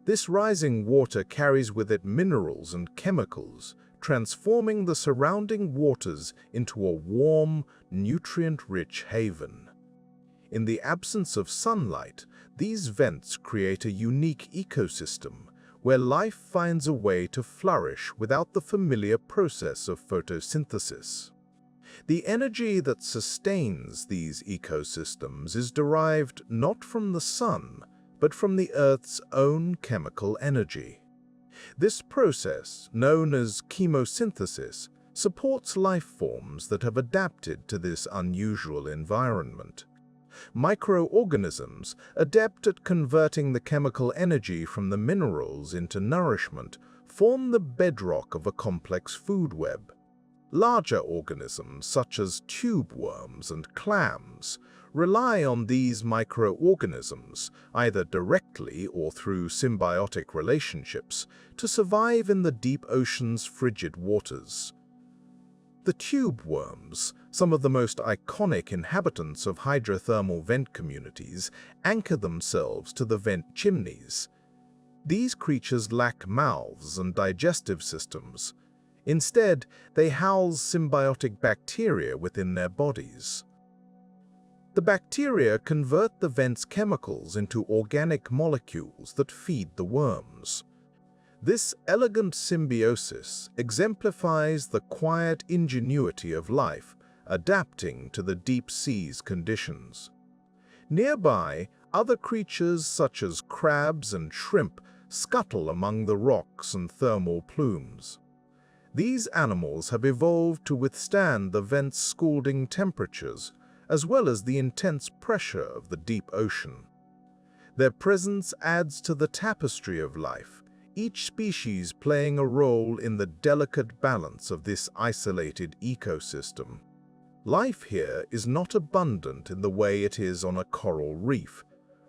This rising water carries with it minerals and chemicals, transforming the surrounding waters into a warm, nutrient-rich haven. In the absence of sunlight, these vents create a unique ecosystem where life finds a way to flourish without the familiar process of photosynthesis. The energy that sustains these ecosystems is derived not from the sun, but from the Earth's own chemical energy. This process, known as chemosynthesis, supports life forms that have adapted to this unusual environment. Microorganisms, adept at converting the chemical energy from the minerals into nourishment, form the bedrock of a complex food web. Larger organisms, such as tube worms and clams, rely on these microorganisms, either directly or through symbiotic relationships, to survive in the deep ocean's frigid waters. The tube worms, some of the most iconic inhabitants of hydrothermal vent communities, anchor themselves to the vent chimneys. These creatures lack mouths and digestive systems. Instead, they house symbiotic bacteria within their bodies. The bacteria convert the vent's chemicals into organic molecules that feed the worms. This elegant symbiosis exemplifies the quiet ingenuity of life, adapting to the deep sea's conditions. Nearby, other creatures such as crabs and shrimp scuttle among the rocks and thermal plumes. These animals have evolved to withstand the vent's scalding temperatures, as well as the intense pressure of the deep ocean. Their presence adds to the tapestry of life, each species playing a role in the delicate balance of this isolated ecosystem. Life here is not abundant in the way it is on a coral reef.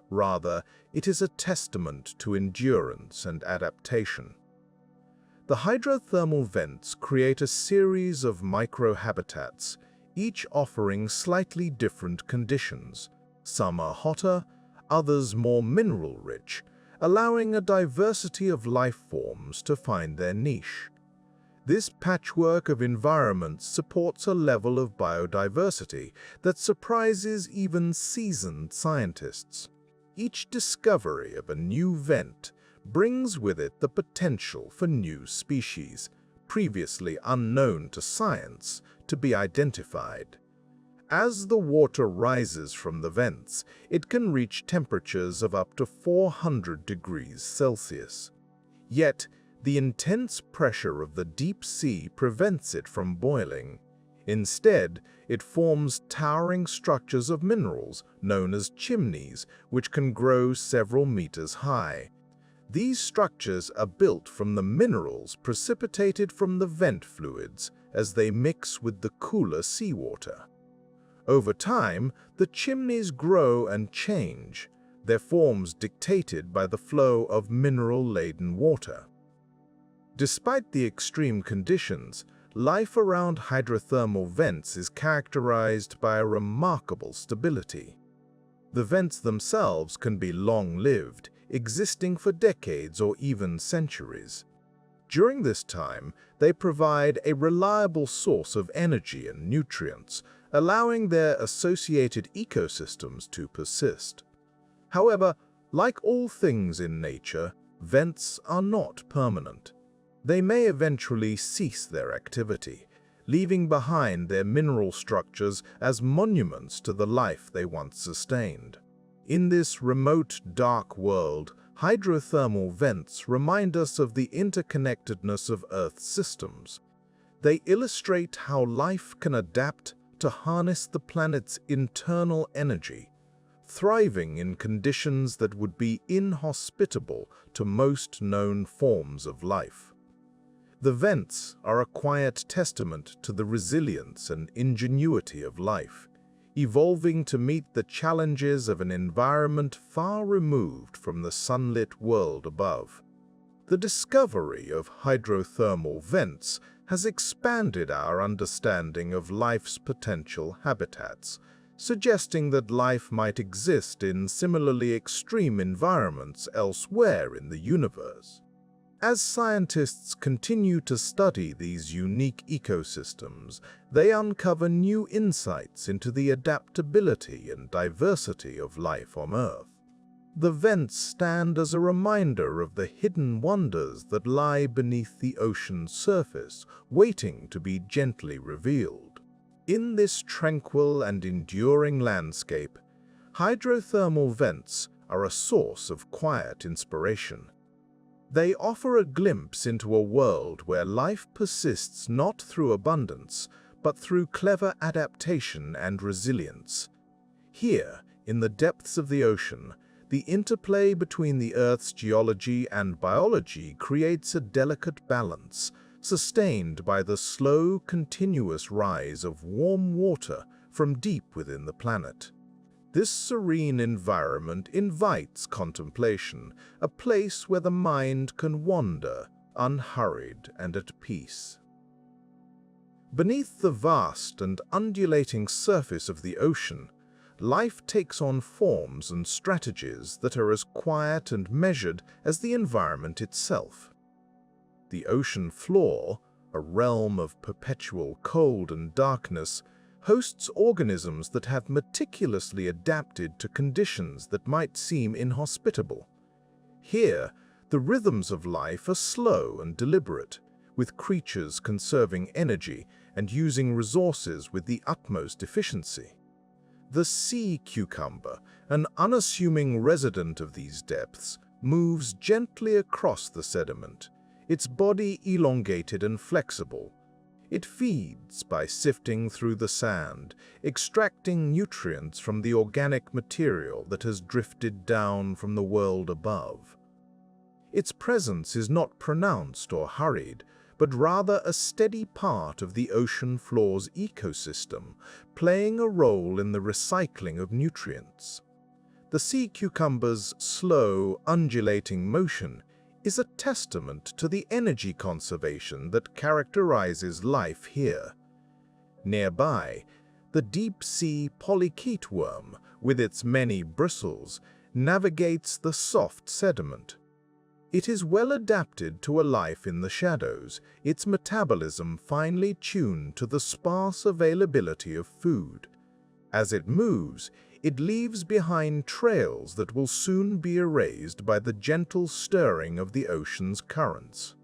Rather, it is a testament to endurance and adaptation. The hydrothermal vents create a series of microhabitats, each offering slightly different conditions. Some are hotter, others more mineral-rich, allowing a diversity of life forms to find their niche. This patchwork of environments supports a level of biodiversity that surprises even seasoned scientists. Each discovery of a new vent brings with it the potential for new species, previously unknown to science, to be identified. As the water rises from the vents, it can reach temperatures of up to 400 degrees Celsius. Yet, the intense pressure of the deep sea prevents it from boiling. Instead, it forms towering structures of minerals known as chimneys, which can grow several meters high. These structures are built from the minerals precipitated from the vent fluids as they mix with the cooler seawater. Over time, the chimneys grow and change, their forms dictated by the flow of mineral-laden water. Despite the extreme conditions, life around hydrothermal vents is characterized by a remarkable stability. The vents themselves can be long-lived, existing for decades or even centuries. During this time, they provide a reliable source of energy and nutrients, allowing their associated ecosystems to persist. However, like all things in nature, vents are not permanent. They may eventually cease their activity, leaving behind their mineral structures as monuments to the life they once sustained. In this remote, dark world, hydrothermal vents remind us of the interconnectedness of Earth's systems. They illustrate how life can adapt to harness the planet's internal energy, thriving in conditions that would be inhospitable to most known forms of life. The vents are a quiet testament to the resilience and ingenuity of life, evolving to meet the challenges of an environment far removed from the sunlit world above. The discovery of hydrothermal vents has expanded our understanding of life's potential habitats, suggesting that life might exist in similarly extreme environments elsewhere in the universe. As scientists continue to study these unique ecosystems, they uncover new insights into the adaptability and diversity of life on Earth. The vents stand as a reminder of the hidden wonders that lie beneath the ocean's surface, waiting to be gently revealed. In this tranquil and enduring landscape, hydrothermal vents are a source of quiet inspiration. They offer a glimpse into a world where life persists not through abundance, but through clever adaptation and resilience. Here, in the depths of the ocean, the interplay between the Earth's geology and biology creates a delicate balance, sustained by the slow, continuous rise of warm water from deep within the planet. This serene environment invites contemplation, a place where the mind can wander, unhurried and at peace. Beneath the vast and undulating surface of the ocean, life takes on forms and strategies that are as quiet and measured as the environment itself. The ocean floor, a realm of perpetual cold and darkness, hosts organisms that have meticulously adapted to conditions that might seem inhospitable. Here, the rhythms of life are slow and deliberate, with creatures conserving energy and using resources with the utmost efficiency. The sea cucumber, an unassuming resident of these depths, moves gently across the sediment, its body elongated and flexible. It feeds by sifting through the sand, extracting nutrients from the organic material that has drifted down from the world above. Its presence is not pronounced or hurried, but rather a steady part of the ocean floor's ecosystem, playing a role in the recycling of nutrients. The sea cucumber's slow, undulating motion is a testament to the energy conservation that characterizes life here. Nearby, the deep-sea polychaete worm, with its many bristles, navigates the soft sediment. It is well adapted to a life in the shadows, its metabolism finely tuned to the sparse availability of food. As it moves, it leaves behind trails that will soon be erased by the gentle stirring of the ocean's currents.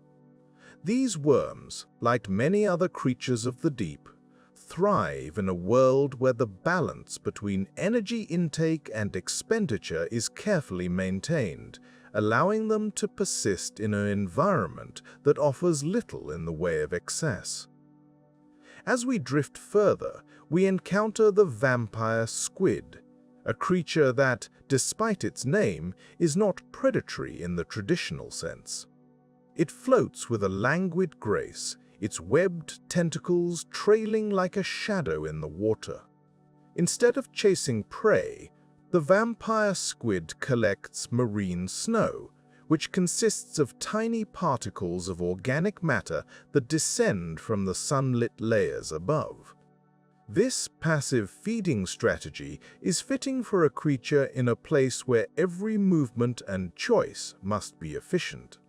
These worms, like many other creatures of the deep, thrive in a world where the balance between energy intake and expenditure is carefully maintained, allowing them to persist in an environment that offers little in the way of excess. As we drift further, we encounter the vampire squid, a creature that, despite its name, is not predatory in the traditional sense. It floats with a languid grace, its webbed tentacles trailing like a shadow in the water. Instead of chasing prey, the vampire squid collects marine snow, which consists of tiny particles of organic matter that descend from the sunlit layers above. This passive feeding strategy is fitting for a creature in a place where every movement and choice must be efficient.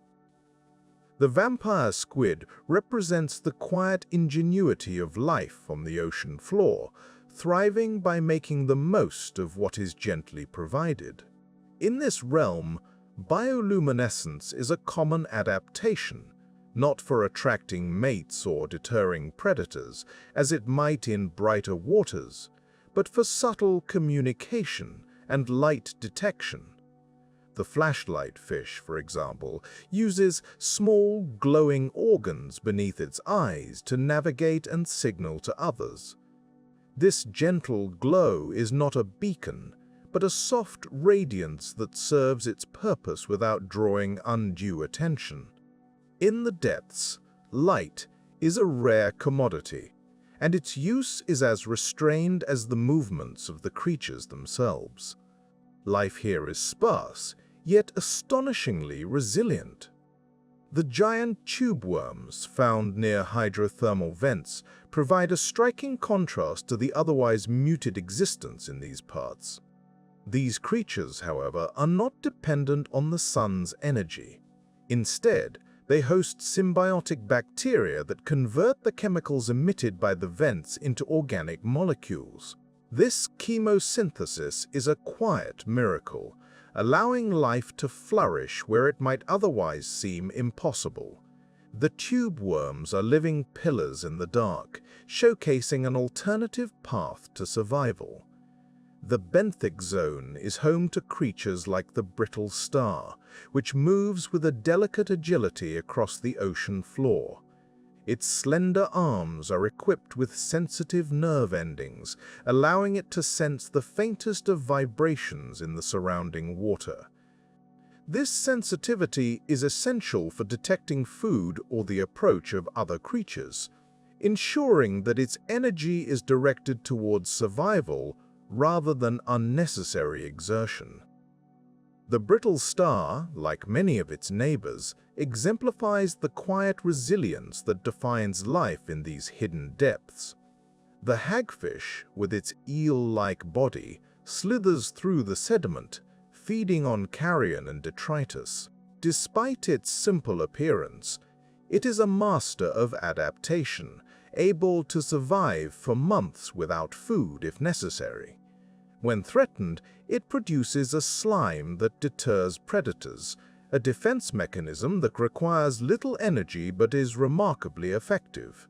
The vampire squid represents the quiet ingenuity of life on the ocean floor, thriving by making the most of what is gently provided. In this realm, bioluminescence is a common adaptation, not for attracting mates or deterring predators, as it might in brighter waters, but for subtle communication and light detection. The flashlight fish, for example, uses small glowing organs beneath its eyes to navigate and signal to others. This gentle glow is not a beacon, but a soft radiance that serves its purpose without drawing undue attention. In the depths, light is a rare commodity, and its use is as restrained as the movements of the creatures themselves. Life here is sparse, yet astonishingly resilient. The giant tube worms found near hydrothermal vents provide a striking contrast to the otherwise muted existence in these parts. These creatures, however, are not dependent on the sun's energy. Instead, they host symbiotic bacteria that convert the chemicals emitted by the vents into organic molecules. This chemosynthesis is a quiet miracle, allowing life to flourish where it might otherwise seem impossible. The tube worms are living pillars in the dark, showcasing an alternative path to survival. The benthic zone is home to creatures like the brittle star, which moves with a delicate agility across the ocean floor. Its slender arms are equipped with sensitive nerve endings, allowing it to sense the faintest of vibrations in the surrounding water. This sensitivity is essential for detecting food or the approach of other creatures, ensuring that its energy is directed towards survival rather than unnecessary exertion. The brittle star, like many of its neighbors, exemplifies the quiet resilience that defines life in these hidden depths. The hagfish, with its eel-like body, slithers through the sediment, feeding on carrion and detritus. Despite its simple appearance, it is a master of adaptation, able to survive for months without food if necessary. When threatened, it produces a slime that deters predators, a defense mechanism that requires little energy but is remarkably effective.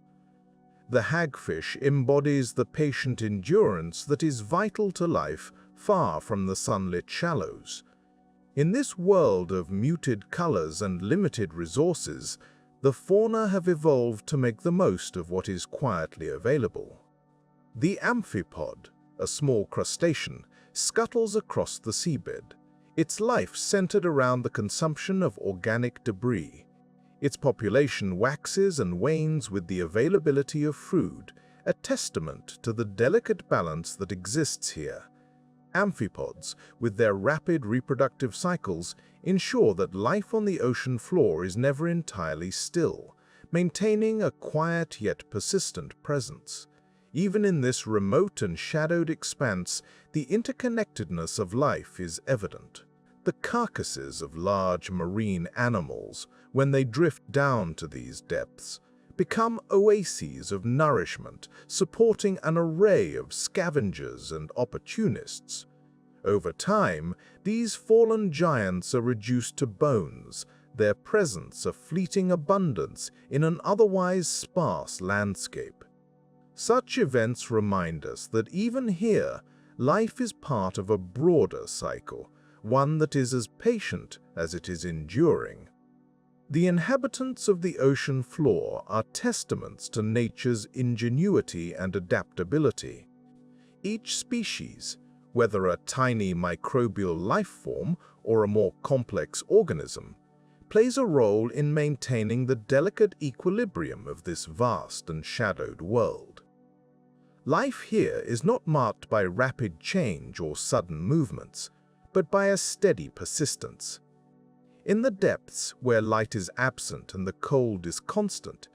The hagfish embodies the patient endurance that is vital to life far from the sunlit shallows. In this world of muted colors and limited resources, the fauna have evolved to make the most of what is quietly available. The amphipod, a small crustacean, scuttles across the seabed, its life centered around the consumption of organic debris. Its population waxes and wanes with the availability of food, a testament to the delicate balance that exists here. Amphipods, with their rapid reproductive cycles, ensure that life on the ocean floor is never entirely still, maintaining a quiet yet persistent presence. Even in this remote and shadowed expanse, the interconnectedness of life is evident. The carcasses of large marine animals, when they drift down to these depths, become oases of nourishment, supporting an array of scavengers and opportunists. Over time, these fallen giants are reduced to bones, their presence a fleeting abundance in an otherwise sparse landscape. Such events remind us that even here, life is part of a broader cycle, one that is as patient as it is enduring. The inhabitants of the ocean floor are testaments to nature's ingenuity and adaptability. Each species, whether a tiny microbial life form or a more complex organism, plays a role in maintaining the delicate equilibrium of this vast and shadowed world. Life here is not marked by rapid change or sudden movements, but by a steady persistence. In the depths, where light is absent and the cold is constant,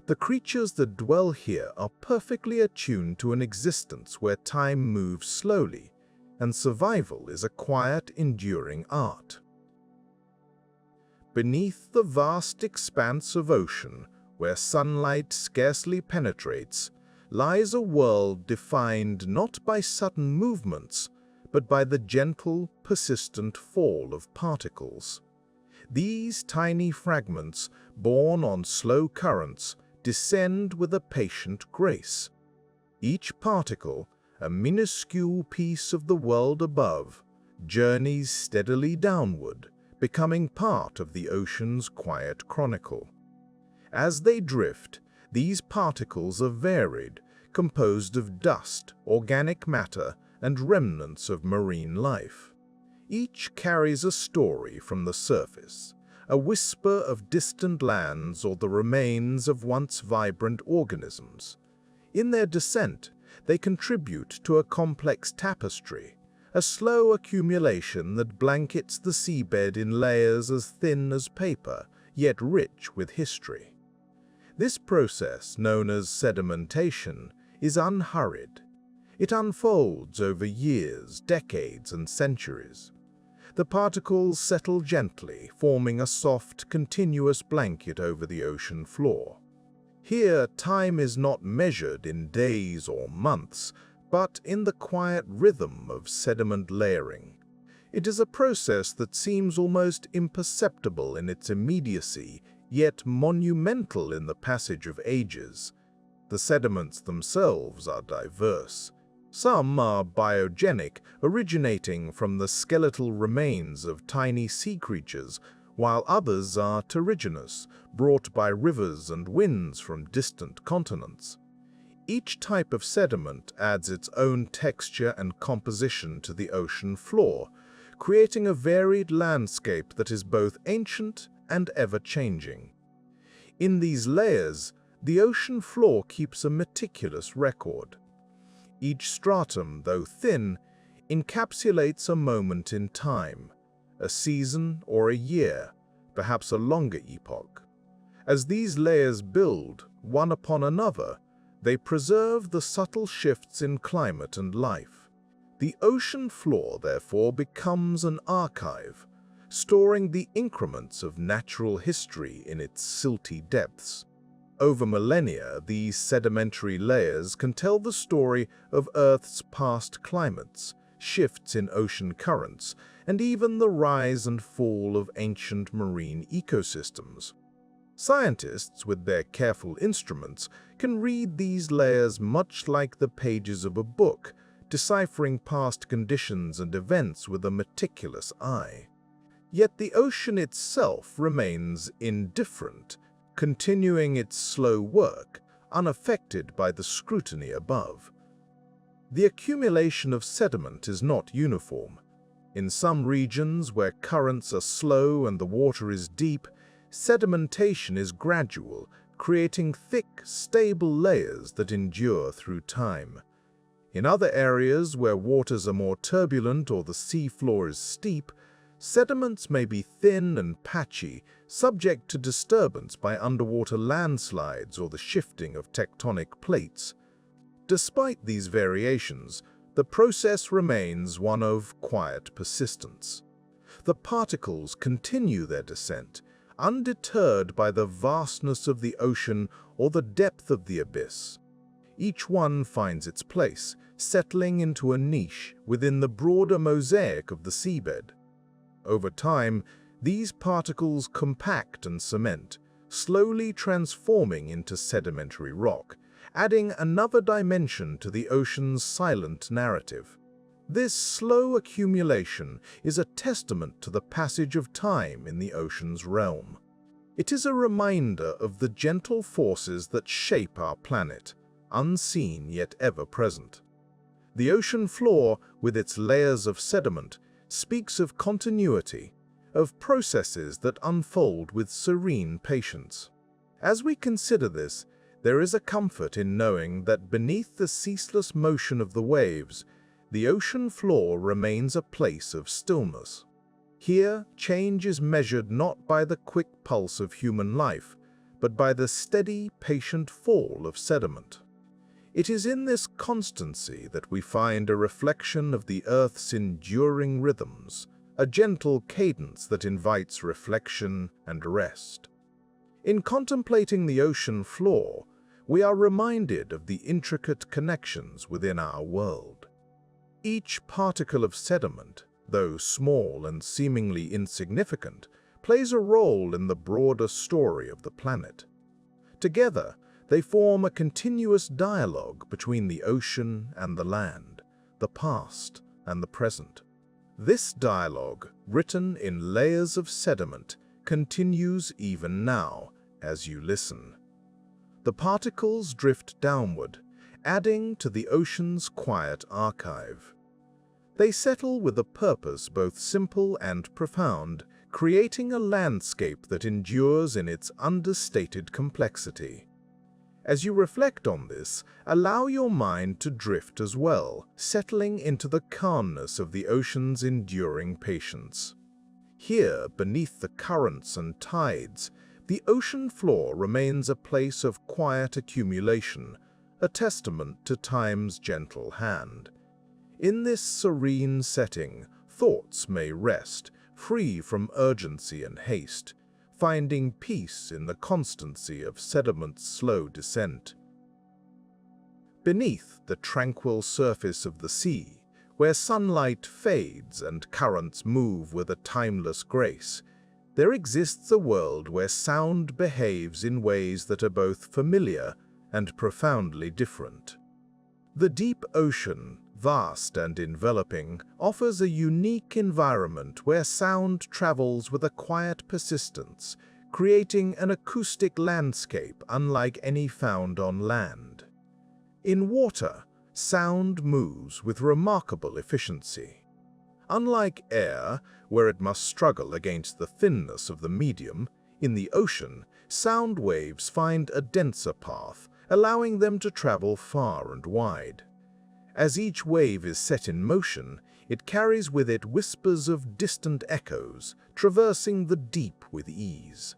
the creatures that dwell here are perfectly attuned to an existence where time moves slowly, and survival is a quiet, enduring art. Beneath the vast expanse of ocean, where sunlight scarcely penetrates, lies a world defined not by sudden movements, but by the gentle, persistent fall of particles. These tiny fragments, borne on slow currents, descend with a patient grace. Each particle, a minuscule piece of the world above, journeys steadily downward, becoming part of the ocean's quiet chronicle. As they drift, these particles are varied, composed of dust, organic matter, and remnants of marine life. Each carries a story from the surface, a whisper of distant lands or the remains of once vibrant organisms. In their descent, they contribute to a complex tapestry, a slow accumulation that blankets the seabed in layers as thin as paper, yet rich with history. This process, known as sedimentation, is unhurried. It unfolds over years, decades, and centuries. The particles settle gently, forming a soft, continuous blanket over the ocean floor. Here, time is not measured in days or months, but in the quiet rhythm of sediment layering. It is a process that seems almost imperceptible in its immediacy, yet monumental in the passage of ages. The sediments themselves are diverse. Some are biogenic, originating from the skeletal remains of tiny sea creatures, while others are terrigenous, brought by rivers and winds from distant continents. Each type of sediment adds its own texture and composition to the ocean floor, creating a varied landscape that is both ancient and ever-changing. In these layers, the ocean floor keeps a meticulous record. Each stratum, though thin, encapsulates a moment in time, a season or a year, perhaps a longer epoch. As these layers build, one upon another, they preserve the subtle shifts in climate and life. The ocean floor, therefore, becomes an archive, storing the increments of natural history in its silty depths. Over millennia, these sedimentary layers can tell the story of Earth's past climates, shifts in ocean currents, and even the rise and fall of ancient marine ecosystems. Scientists, with their careful instruments, can read these layers much like the pages of a book, deciphering past conditions and events with a meticulous eye. Yet the ocean itself remains indifferent, continuing its slow work, unaffected by the scrutiny above. The accumulation of sediment is not uniform. In some regions where currents are slow and the water is deep, sedimentation is gradual, creating thick, stable layers that endure through time. In other areas where waters are more turbulent or the seafloor is steep, sediments may be thin and patchy, subject to disturbance by underwater landslides or the shifting of tectonic plates. Despite these variations, the process remains one of quiet persistence. The particles continue their descent, undeterred by the vastness of the ocean or the depth of the abyss. Each one finds its place, settling into a niche within the broader mosaic of the seabed. Over time, these particles compact and cement, slowly transforming into sedimentary rock, adding another dimension to the ocean's silent narrative. This slow accumulation is a testament to the passage of time in the ocean's realm. It is a reminder of the gentle forces that shape our planet, unseen yet ever present. The ocean floor, with its layers of sediment, speaks of continuity, of processes that unfold with serene patience. As we consider this, there is a comfort in knowing that beneath the ceaseless motion of the waves, the ocean floor remains a place of stillness. Here, change is measured not by the quick pulse of human life, but by the steady, patient fall of sediment. It is in this constancy that we find a reflection of the Earth's enduring rhythms, a gentle cadence that invites reflection and rest. In contemplating the ocean floor, we are reminded of the intricate connections within our world. Each particle of sediment, though small and seemingly insignificant, plays a role in the broader story of the planet. Together, they form a continuous dialogue between the ocean and the land, the past and the present. This dialogue, written in layers of sediment, continues even now as you listen. The particles drift downward, adding to the ocean's quiet archive. They settle with a purpose both simple and profound, creating a landscape that endures in its understated complexity. As you reflect on this, allow your mind to drift as well, settling into the calmness of the ocean's enduring patience. Here, beneath the currents and tides, the ocean floor remains a place of quiet accumulation, a testament to time's gentle hand. In this serene setting, thoughts may rest, free from urgency and haste, finding peace in the constancy of sediment's slow descent. Beneath the tranquil surface of the sea, where sunlight fades and currents move with a timeless grace, there exists a world where sound behaves in ways that are both familiar and profoundly different. The deep ocean, vast and enveloping, offers a unique environment where sound travels with a quiet persistence, creating an acoustic landscape unlike any found on land. In water, sound moves with remarkable efficiency. Unlike air, where it must struggle against the thinness of the medium, in the ocean, sound waves find a denser path, allowing them to travel far and wide. As each wave is set in motion, it carries with it whispers of distant echoes, traversing the deep with ease.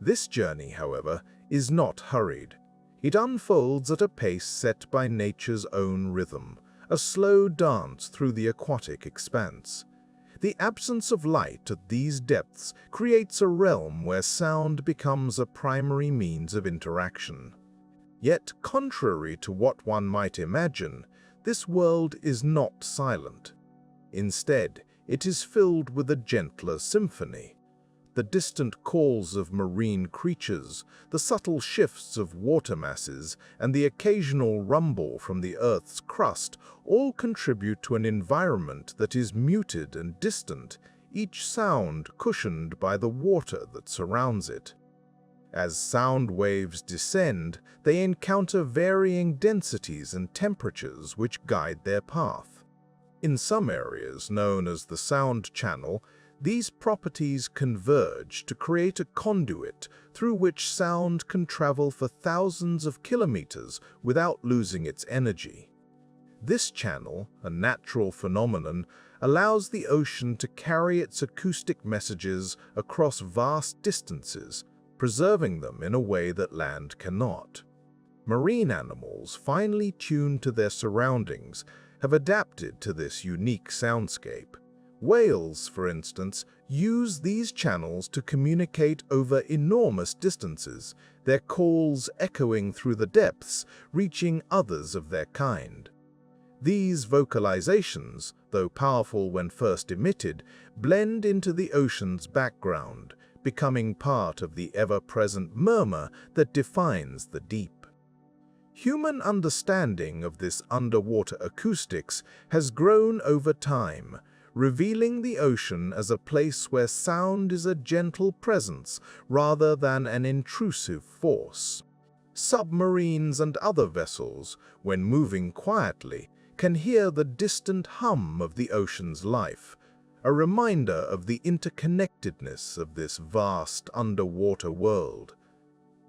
This journey, however, is not hurried. It unfolds at a pace set by nature's own rhythm, a slow dance through the aquatic expanse. The absence of light at these depths creates a realm where sound becomes a primary means of interaction. Yet, contrary to what one might imagine, this world is not silent. Instead, it is filled with a gentler symphony. The distant calls of marine creatures, the subtle shifts of water masses, and the occasional rumble from the Earth's crust all contribute to an environment that is muted and distant, each sound cushioned by the water that surrounds it. As sound waves descend, they encounter varying densities and temperatures which guide their path. In some areas, known as the sound channel, these properties converge to create a conduit through which sound can travel for thousands of kilometers without losing its energy. This channel, a natural phenomenon, allows the ocean to carry its acoustic messages across vast distances, preserving them in a way that land cannot. Marine animals, finely tuned to their surroundings, have adapted to this unique soundscape. Whales, for instance, use these channels to communicate over enormous distances, their calls echoing through the depths, reaching others of their kind. These vocalizations, though powerful when first emitted, blend into the ocean's background, becoming part of the ever-present murmur that defines the deep. Human understanding of this underwater acoustics has grown over time, revealing the ocean as a place where sound is a gentle presence rather than an intrusive force. Submarines and other vessels, when moving quietly, can hear the distant hum of the ocean's life, a reminder of the interconnectedness of this vast underwater world.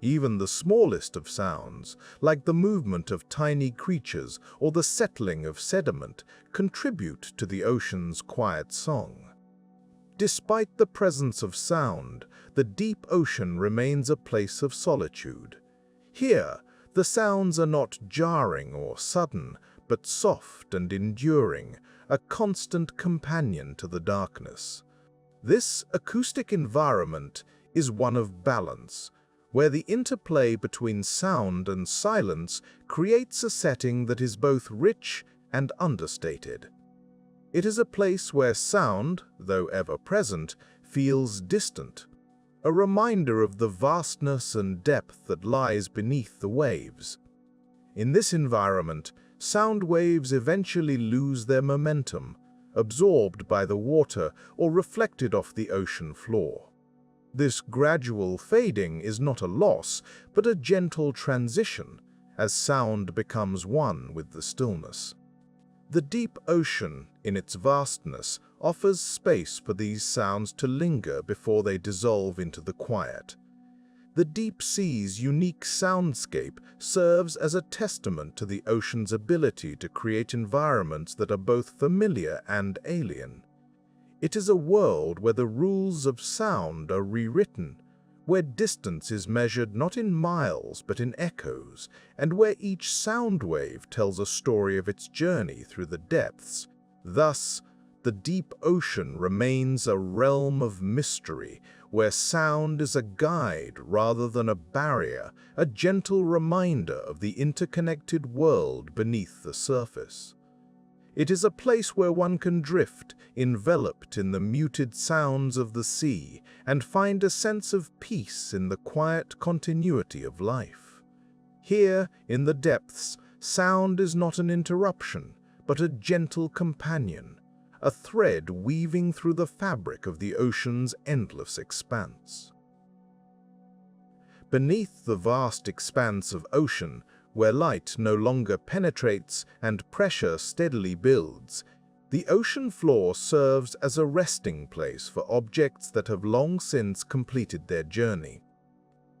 Even the smallest of sounds, like the movement of tiny creatures or the settling of sediment, contribute to the ocean's quiet song. Despite the presence of sound, the deep ocean remains a place of solitude. Here, the sounds are not jarring or sudden, but soft and enduring, a constant companion to the darkness. This acoustic environment is one of balance, where the interplay between sound and silence creates a setting that is both rich and understated. It is a place where sound, though ever present, feels distant, a reminder of the vastness and depth that lies beneath the waves. In this environment, sound waves eventually lose their momentum, absorbed by the water or reflected off the ocean floor. This gradual fading is not a loss, but a gentle transition, as sound becomes one with the stillness. The deep ocean, in its vastness, offers space for these sounds to linger before they dissolve into the quiet. The deep sea's unique soundscape serves as a testament to the ocean's ability to create environments that are both familiar and alien. It is a world where the rules of sound are rewritten, where distance is measured not in miles but in echoes, and where each sound wave tells a story of its journey through the depths. Thus, the deep ocean remains a realm of mystery, where sound is a guide rather than a barrier, a gentle reminder of the interconnected world beneath the surface. It is a place where one can drift, enveloped in the muted sounds of the sea, and find a sense of peace in the quiet continuity of life. Here, in the depths, sound is not an interruption, but a gentle companion, a thread weaving through the fabric of the ocean's endless expanse. Beneath the vast expanse of ocean, where light no longer penetrates and pressure steadily builds, the ocean floor serves as a resting place for objects that have long since completed their journey.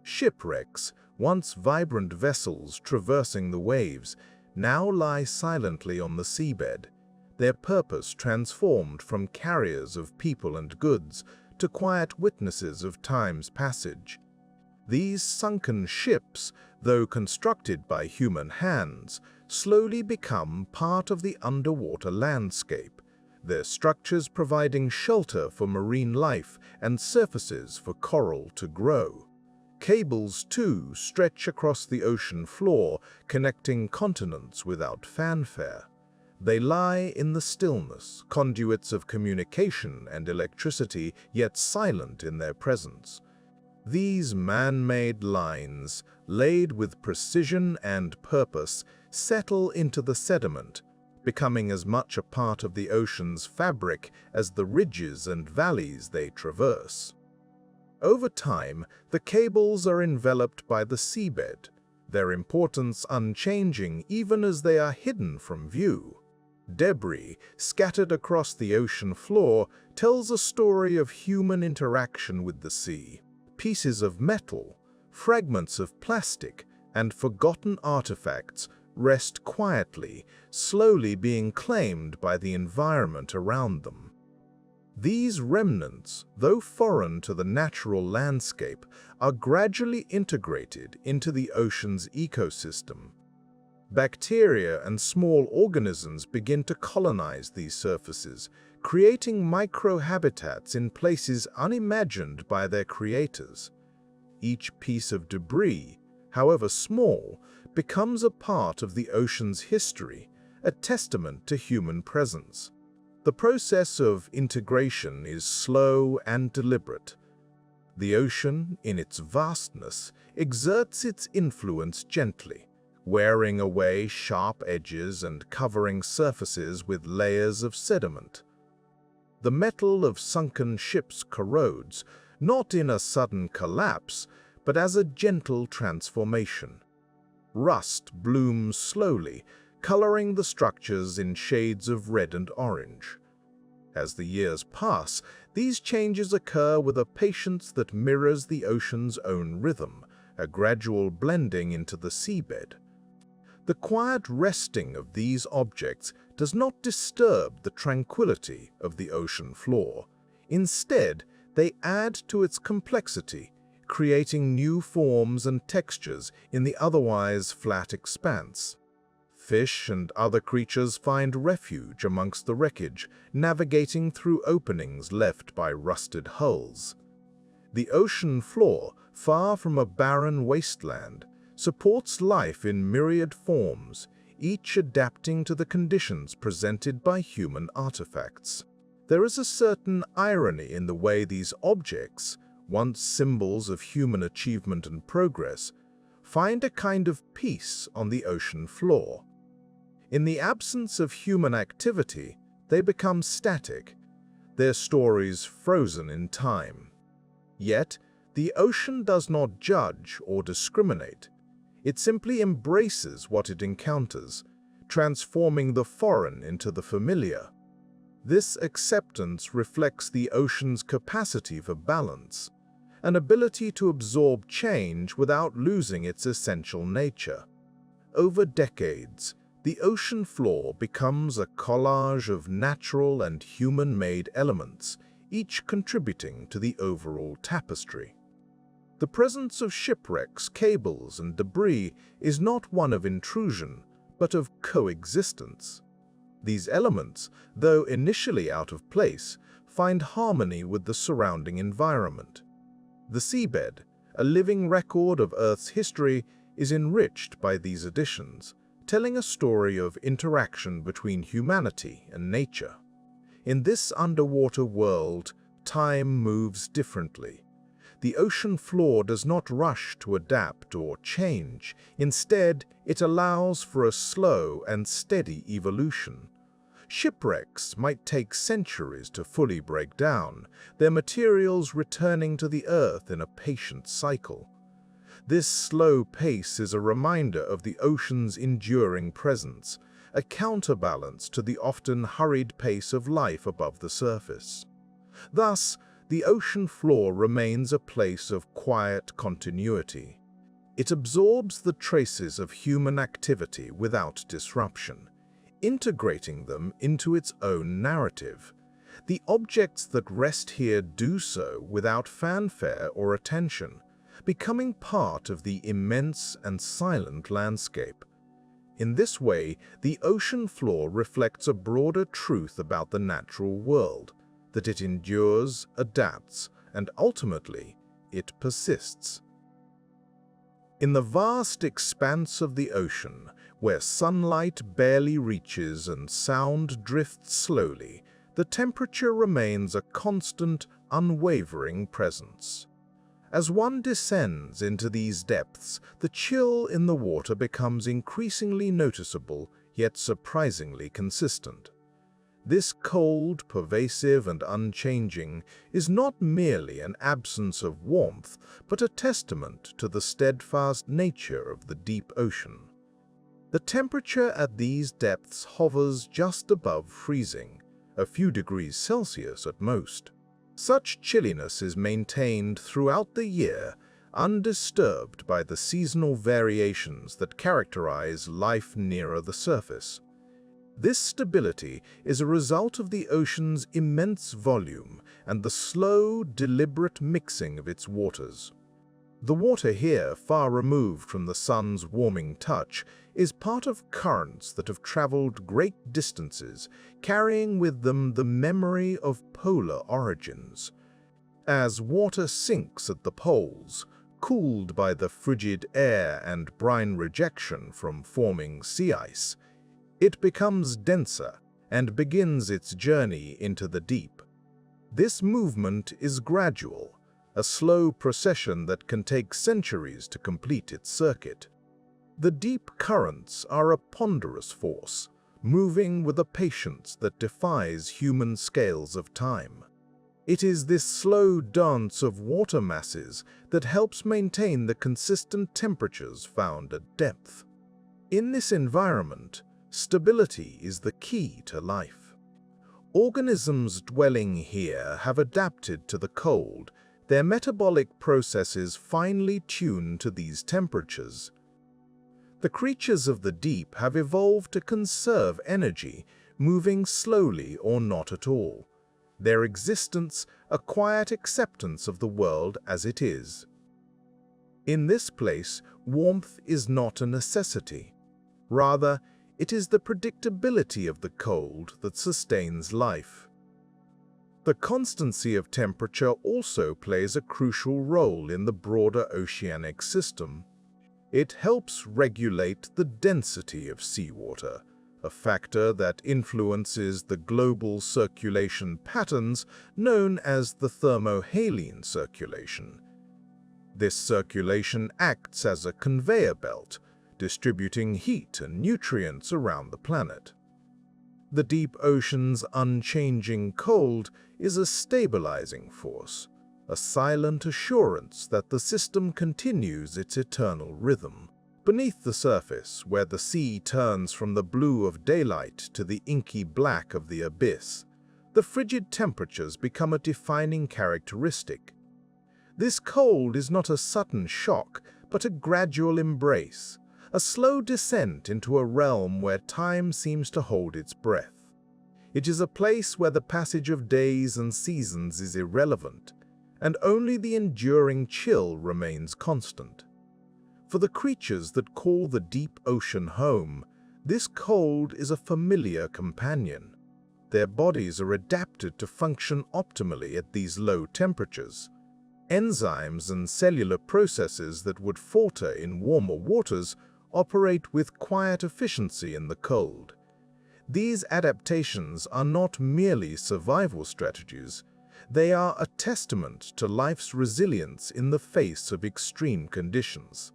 Shipwrecks, once vibrant vessels traversing the waves, now lie silently on the seabed, their purpose transformed from carriers of people and goods to quiet witnesses of time's passage. These sunken ships, though constructed by human hands, slowly become part of the underwater landscape, their structures providing shelter for marine life and surfaces for coral to grow. Cables, too, stretch across the ocean floor, connecting continents without fanfare. They lie in the stillness, conduits of communication and electricity, yet silent in their presence. These man-made lines, laid with precision and purpose, settle into the sediment, becoming as much a part of the ocean's fabric as the ridges and valleys they traverse. Over time, the cables are enveloped by the seabed, their importance unchanging even as they are hidden from view. Debris, scattered across the ocean floor, tells a story of human interaction with the sea. Pieces of metal, fragments of plastic, and forgotten artifacts rest quietly, slowly being claimed by the environment around them. These remnants, though foreign to the natural landscape, are gradually integrated into the ocean's ecosystem. Bacteria and small organisms begin to colonize these surfaces, creating microhabitats in places unimagined by their creators. Each piece of debris, however small, becomes a part of the ocean's history, a testament to human presence. The process of integration is slow and deliberate. The ocean, in its vastness, exerts its influence gently, wearing away sharp edges and covering surfaces with layers of sediment. The metal of sunken ships corrodes, not in a sudden collapse, but as a gentle transformation. Rust blooms slowly, coloring the structures in shades of red and orange. As the years pass, these changes occur with a patience that mirrors the ocean's own rhythm, a gradual blending into the seabed. The quiet resting of these objects does not disturb the tranquility of the ocean floor. Instead, they add to its complexity, creating new forms and textures in the otherwise flat expanse. Fish and other creatures find refuge amongst the wreckage, navigating through openings left by rusted hulls. The ocean floor, far from a barren wasteland, supports life in myriad forms, each adapting to the conditions presented by human artifacts. There is a certain irony in the way these objects, once symbols of human achievement and progress, find a kind of peace on the ocean floor. In the absence of human activity, they become static, their stories frozen in time. Yet, the ocean does not judge or discriminate. It simply embraces what it encounters, transforming the foreign into the familiar. This acceptance reflects the ocean's capacity for balance, an ability to absorb change without losing its essential nature. Over decades, the ocean floor becomes a collage of natural and human-made elements, each contributing to the overall tapestry. The presence of shipwrecks, cables, and debris is not one of intrusion, but of coexistence. These elements, though initially out of place, find harmony with the surrounding environment. The seabed, a living record of Earth's history, is enriched by these additions, telling a story of interaction between humanity and nature. In this underwater world, time moves differently. The ocean floor does not rush to adapt or change. Instead, it allows for a slow and steady evolution. Shipwrecks might take centuries to fully break down, their materials returning to the Earth in a patient cycle. This slow pace is a reminder of the ocean's enduring presence, a counterbalance to the often hurried pace of life above the surface. Thus, the ocean floor remains a place of quiet continuity. It absorbs the traces of human activity without disruption, integrating them into its own narrative. The objects that rest here do so without fanfare or attention, becoming part of the immense and silent landscape. In this way, the ocean floor reflects a broader truth about the natural world, that it endures, adapts, and ultimately, it persists. In the vast expanse of the ocean, where sunlight barely reaches and sound drifts slowly, the temperature remains a constant, unwavering presence. As one descends into these depths, the chill in the water becomes increasingly noticeable, yet surprisingly consistent. This cold, pervasive, and unchanging is not merely an absence of warmth, but a testament to the steadfast nature of the deep ocean. The temperature at these depths hovers just above freezing, a few degrees Celsius at most. Such chilliness is maintained throughout the year, undisturbed by the seasonal variations that characterize life nearer the surface. This stability is a result of the ocean's immense volume and the slow, deliberate mixing of its waters. The water here, far removed from the sun's warming touch, is part of currents that have traveled great distances, carrying with them the memory of polar origins. As water sinks at the poles, cooled by the frigid air and brine rejection from forming sea ice, it becomes denser and begins its journey into the deep. This movement is gradual, a slow procession that can take centuries to complete its circuit. The deep currents are a ponderous force, moving with a patience that defies human scales of time. It is this slow dance of water masses that helps maintain the consistent temperatures found at depth. In this environment, stability is the key to life. Organisms dwelling here have adapted to the cold, their metabolic processes finely tuned to these temperatures. The creatures of the deep have evolved to conserve energy, moving slowly or not at all. Their existence a quiet acceptance of the world as it is. In this place, warmth is not a necessity. Rather, it is the predictability of the cold that sustains life. The constancy of temperature also plays a crucial role in the broader oceanic system. It helps regulate the density of seawater, a factor that influences the global circulation patterns known as the thermohaline circulation. This circulation acts as a conveyor belt, distributing heat and nutrients around the planet. The deep ocean's unchanging cold is a stabilizing force, a silent assurance that the system continues its eternal rhythm. Beneath the surface, where the sea turns from the blue of daylight to the inky black of the abyss, the frigid temperatures become a defining characteristic. This cold is not a sudden shock, but a gradual embrace, a slow descent into a realm where time seems to hold its breath. It is a place where the passage of days and seasons is irrelevant, and only the enduring chill remains constant. For the creatures that call the deep ocean home, this cold is a familiar companion. Their bodies are adapted to function optimally at these low temperatures. Enzymes and cellular processes that would falter in warmer waters operate with quiet efficiency in the cold. These adaptations are not merely survival strategies. They are a testament to life's resilience in the face of extreme conditions.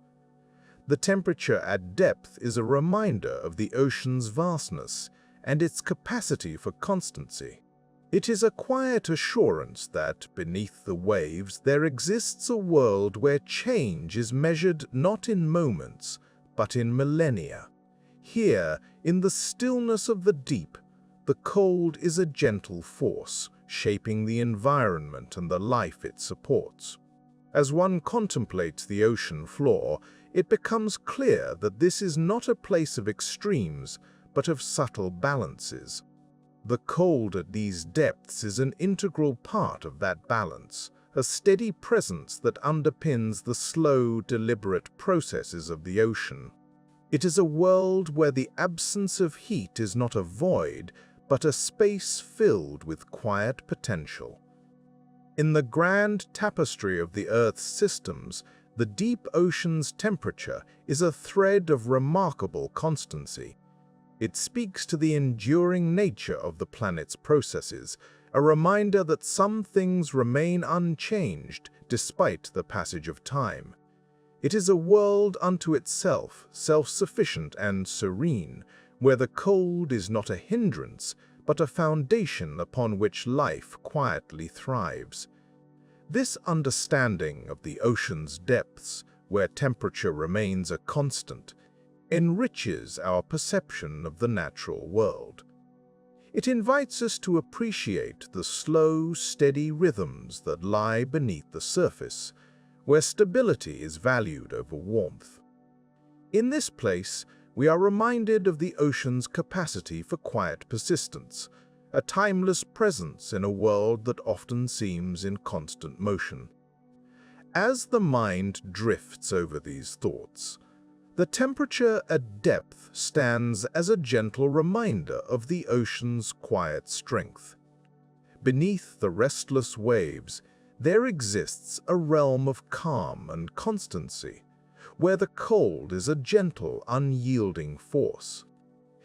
The temperature at depth is a reminder of the ocean's vastness and its capacity for constancy. It is a quiet assurance that, beneath the waves, there exists a world where change is measured not in moments, but in millennia. Here, in the stillness of the deep, the cold is a gentle force, shaping the environment and the life it supports. As one contemplates the ocean floor, it becomes clear that this is not a place of extremes, but of subtle balances. The cold at these depths is an integral part of that balance, a steady presence that underpins the slow, deliberate processes of the ocean. It is a world where the absence of heat is not a void, but a space filled with quiet potential. In the grand tapestry of the Earth's systems, the deep ocean's temperature is a thread of remarkable constancy. It speaks to the enduring nature of the planet's processes, a reminder that some things remain unchanged despite the passage of time. It is a world unto itself, self-sufficient and serene, where the cold is not a hindrance, but a foundation upon which life quietly thrives. This understanding of the ocean's depths, where temperature remains a constant, enriches our perception of the natural world. It invites us to appreciate the slow, steady rhythms that lie beneath the surface, where stability is valued over warmth. In this place, we are reminded of the ocean's capacity for quiet persistence, a timeless presence in a world that often seems in constant motion. As the mind drifts over these thoughts, the temperature at depth stands as a gentle reminder of the ocean's quiet strength. Beneath the restless waves, there exists a realm of calm and constancy, where the cold is a gentle, unyielding force.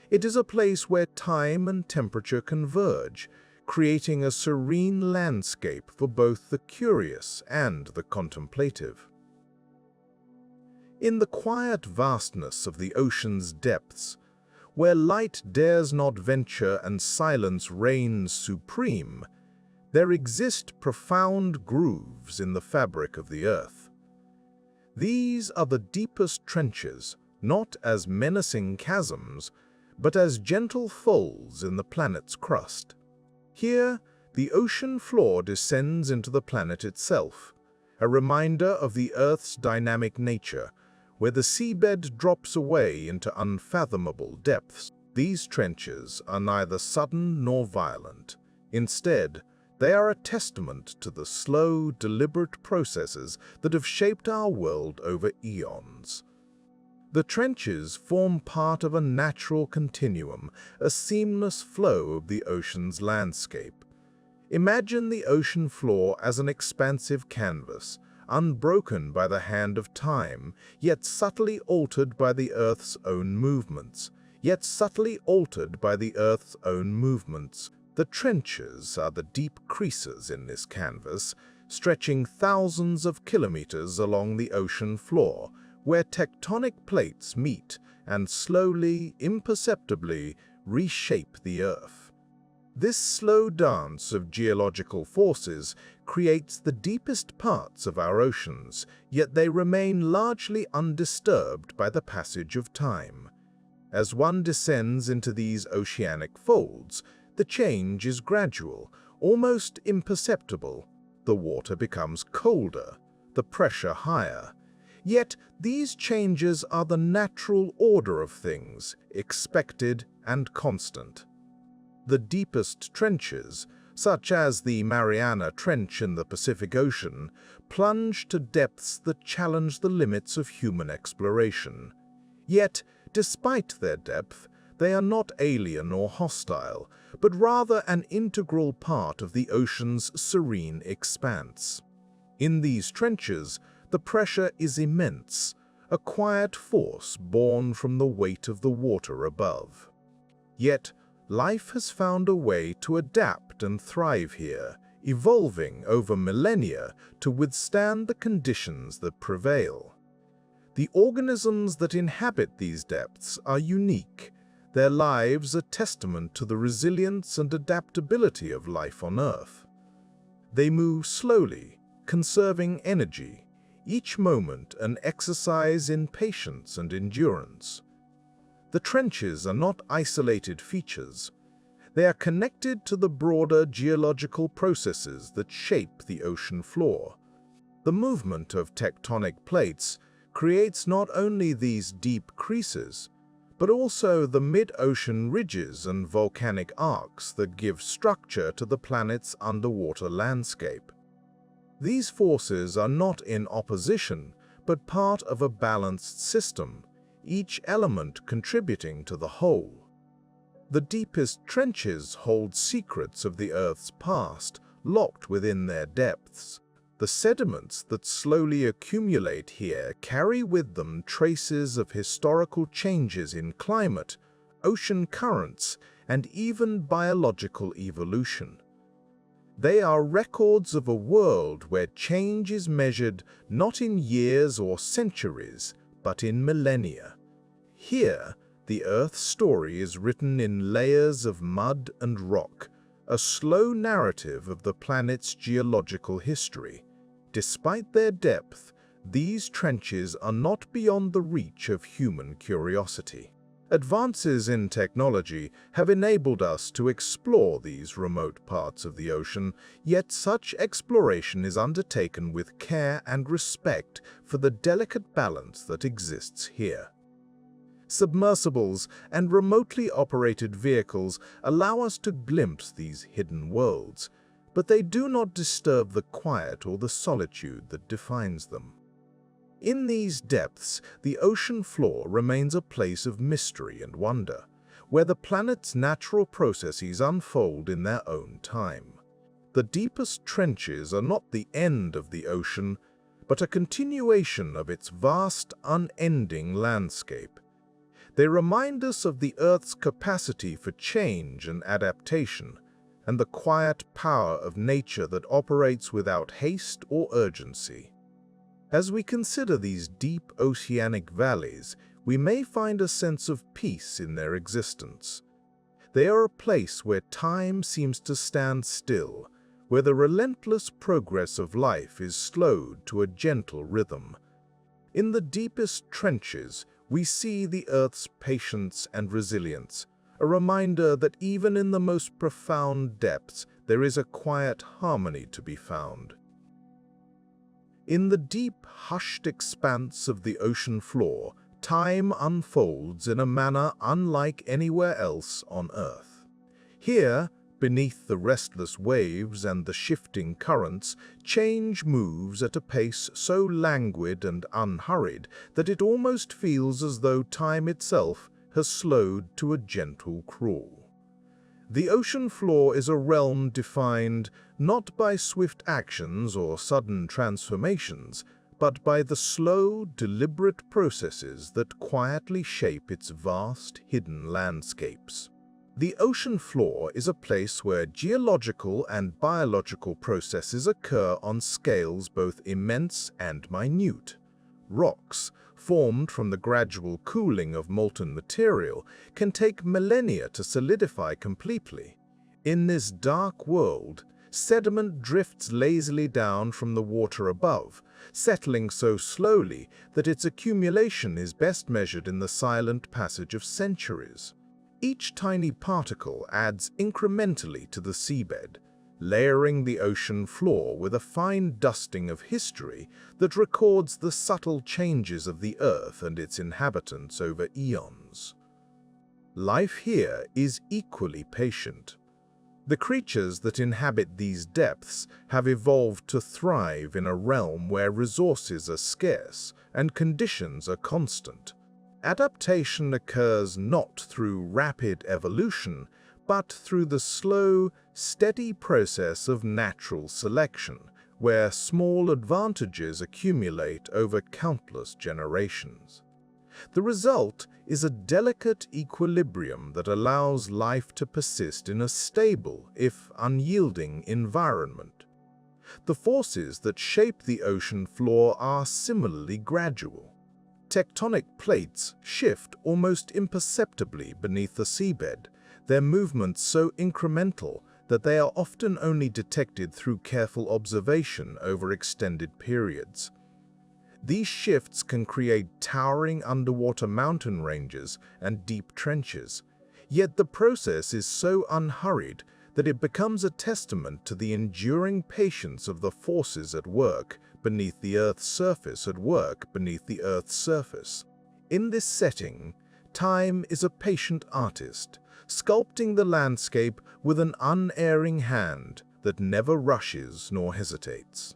It is a place where time and temperature converge, creating a serene landscape for both the curious and the contemplative. In the quiet vastness of the ocean's depths, where light dares not venture and silence reigns supreme, there exist profound grooves in the fabric of the earth. These are the deepest trenches, not as menacing chasms, but as gentle folds in the planet's crust. Here, the ocean floor descends into the planet itself, a reminder of the Earth's dynamic nature, where the seabed drops away into unfathomable depths. These trenches are neither sudden nor violent. Instead, they are a testament to the slow, deliberate processes that have shaped our world over eons. The trenches form part of a natural continuum, a seamless flow of the ocean's landscape. Imagine the ocean floor as an expansive canvas, unbroken by the hand of time, yet subtly altered by the Earth's own movements. The trenches are the deep creases in this canvas, stretching thousands of kilometers along the ocean floor, where tectonic plates meet and slowly, imperceptibly, reshape the Earth. This slow dance of geological forces creates the deepest parts of our oceans, yet they remain largely undisturbed by the passage of time. As one descends into these oceanic folds, the change is gradual, almost imperceptible. The water becomes colder, the pressure higher. Yet these changes are the natural order of things, expected and constant. The deepest trenches, such as the Mariana Trench in the Pacific Ocean, plunge to depths that challenge the limits of human exploration. Yet, despite their depth, they are not alien or hostile, but rather an integral part of the ocean's serene expanse. In these trenches, the pressure is immense, a quiet force born from the weight of the water above. Yet, life has found a way to adapt and thrive here, evolving over millennia to withstand the conditions that prevail. The organisms that inhabit these depths are unique, their lives a testament to the resilience and adaptability of life on Earth. They move slowly, conserving energy, each moment an exercise in patience and endurance. The trenches are not isolated features. They are connected to the broader geological processes that shape the ocean floor. The movement of tectonic plates creates not only these deep creases, but also the mid-ocean ridges and volcanic arcs that give structure to the planet's underwater landscape. These forces are not in opposition, but part of a balanced system, each element contributing to the whole. The deepest trenches hold secrets of the Earth's past, locked within their depths. The sediments that slowly accumulate here carry with them traces of historical changes in climate, ocean currents, and even biological evolution. They are records of a world where change is measured not in years or centuries, but in millennia. Here, the Earth's story is written in layers of mud and rock, a slow narrative of the planet's geological history. Despite their depth, these trenches are not beyond the reach of human curiosity. Advances in technology have enabled us to explore these remote parts of the ocean, yet such exploration is undertaken with care and respect for the delicate balance that exists here. Submersibles and remotely operated vehicles allow us to glimpse these hidden worlds, but they do not disturb the quiet or the solitude that defines them. In these depths, the ocean floor remains a place of mystery and wonder, where the planet's natural processes unfold in their own time. The deepest trenches are not the end of the ocean, but a continuation of its vast, unending landscape. They remind us of the Earth's capacity for change and adaptation, and the quiet power of nature that operates without haste or urgency. As we consider these deep oceanic valleys, we may find a sense of peace in their existence. They are a place where time seems to stand still, where the relentless progress of life is slowed to a gentle rhythm. In the deepest trenches, we see the Earth's patience and resilience, a reminder that even in the most profound depths, there is a quiet harmony to be found. In the deep, hushed expanse of the ocean floor, time unfolds in a manner unlike anywhere else on Earth. Here, beneath the restless waves and the shifting currents, change moves at a pace so languid and unhurried that it almost feels as though time itself has slowed to a gentle crawl. The ocean floor is a realm defined not by swift actions or sudden transformations, but by the slow, deliberate processes that quietly shape its vast, hidden landscapes. The ocean floor is a place where geological and biological processes occur on scales both immense and minute. Rocks, formed from the gradual cooling of molten material, can take millennia to solidify completely. In this dark world, sediment drifts lazily down from the water above, settling so slowly that its accumulation is best measured in the silent passage of centuries. Each tiny particle adds incrementally to the seabed, layering the ocean floor with a fine dusting of history that records the subtle changes of the Earth and its inhabitants over eons. Life here is equally patient. The creatures that inhabit these depths have evolved to thrive in a realm where resources are scarce and conditions are constant. Adaptation occurs not through rapid evolution, but through the slow, steady process of natural selection, where small advantages accumulate over countless generations. The result is a delicate equilibrium that allows life to persist in a stable, if unyielding, environment. The forces that shape the ocean floor are similarly gradual. Tectonic plates shift almost imperceptibly beneath the seabed, their movements so incremental that they are often only detected through careful observation over extended periods. These shifts can create towering underwater mountain ranges and deep trenches, yet the process is so unhurried that it becomes a testament to the enduring patience of the forces at work beneath the Earth's surface In this setting, time is a patient artist, sculpting the landscape with an unerring hand that never rushes nor hesitates.